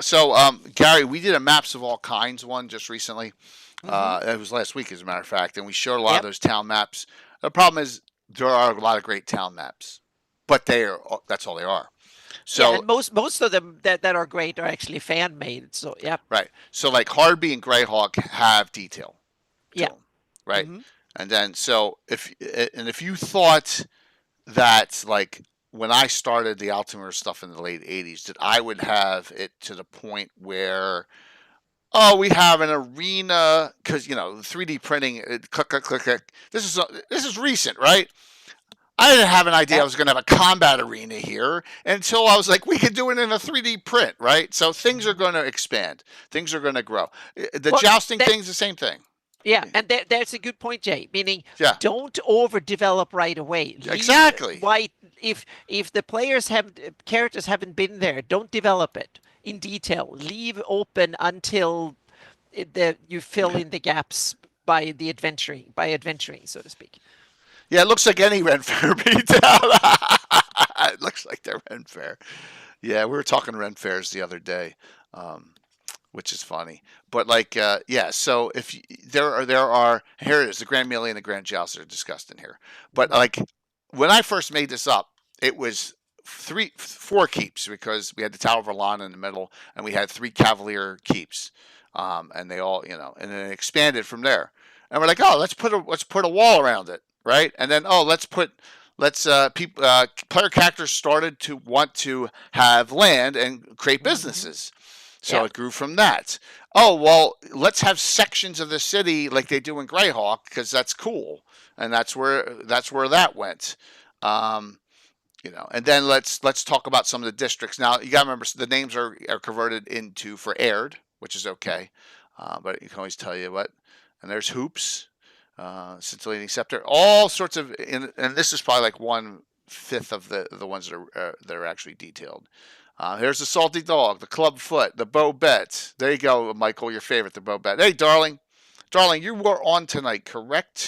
Gary, we did a maps of all kinds one just recently. hmm It was last week, as a matter of fact, and we showed a lot of Yep. those town maps. The problem is there are a lot of great town maps, but that's all they are. Yeah, So and most of them that are great are actually fan made. So yeah, right. So like Hardbee and Greyhawk have detail to yeah. them, right? Hmm. And then so if you thought that like when I started the Altimeter stuff in the late '80s, that I would have it to the point where we have an arena because 3D printing, click click click click. This is recent, right? I didn't have an idea I Yeah. was going to have a combat arena here until I was like, we could do it in a 3D print, right? So things are going to expand, things are going to grow. The Well, jousting that thing's the same thing. yeah, and that's a good point, Jay. Meaning, Yeah, don't overdevelop right away. Leave exactly. white if the characters haven't been there, don't develop it in detail. Leave open until you fill in the gaps by adventuring, so to speak. Yeah, it looks like any Ren Fair beatdown. It looks like they're Ren Fair. Yeah, we were talking Ren Fairs the other day, um, which is funny. But like, yeah. So if there are here it is, the Grand Melee and the Grand Joust are discussed in here. But like when I first made this up, it was four keeps because we had the Tower of Orlan in the middle, and we had three Cavalier keeps, and they all and then it expanded from there. And we're like, oh, let's put a wall around it, right? And then people player characters started to want to have land and create businesses. So Yeah. it grew from that. Oh, well, let's have sections of the city like they do in Greyhawk because that's cool, and that's where that went. Um, and then let's talk about some of the districts. Now you got to remember the names are converted into for aired, which is okay, but you can always tell you what. And there's hoops, scintillating scepter, all sorts of, and this is probably like 1/5 of the ones that are actually detailed. Here's the salty dog, the club foot, the Bobette. There you go, Michael, your favorite, the Bobette. Hey, darling, you were on tonight, correct?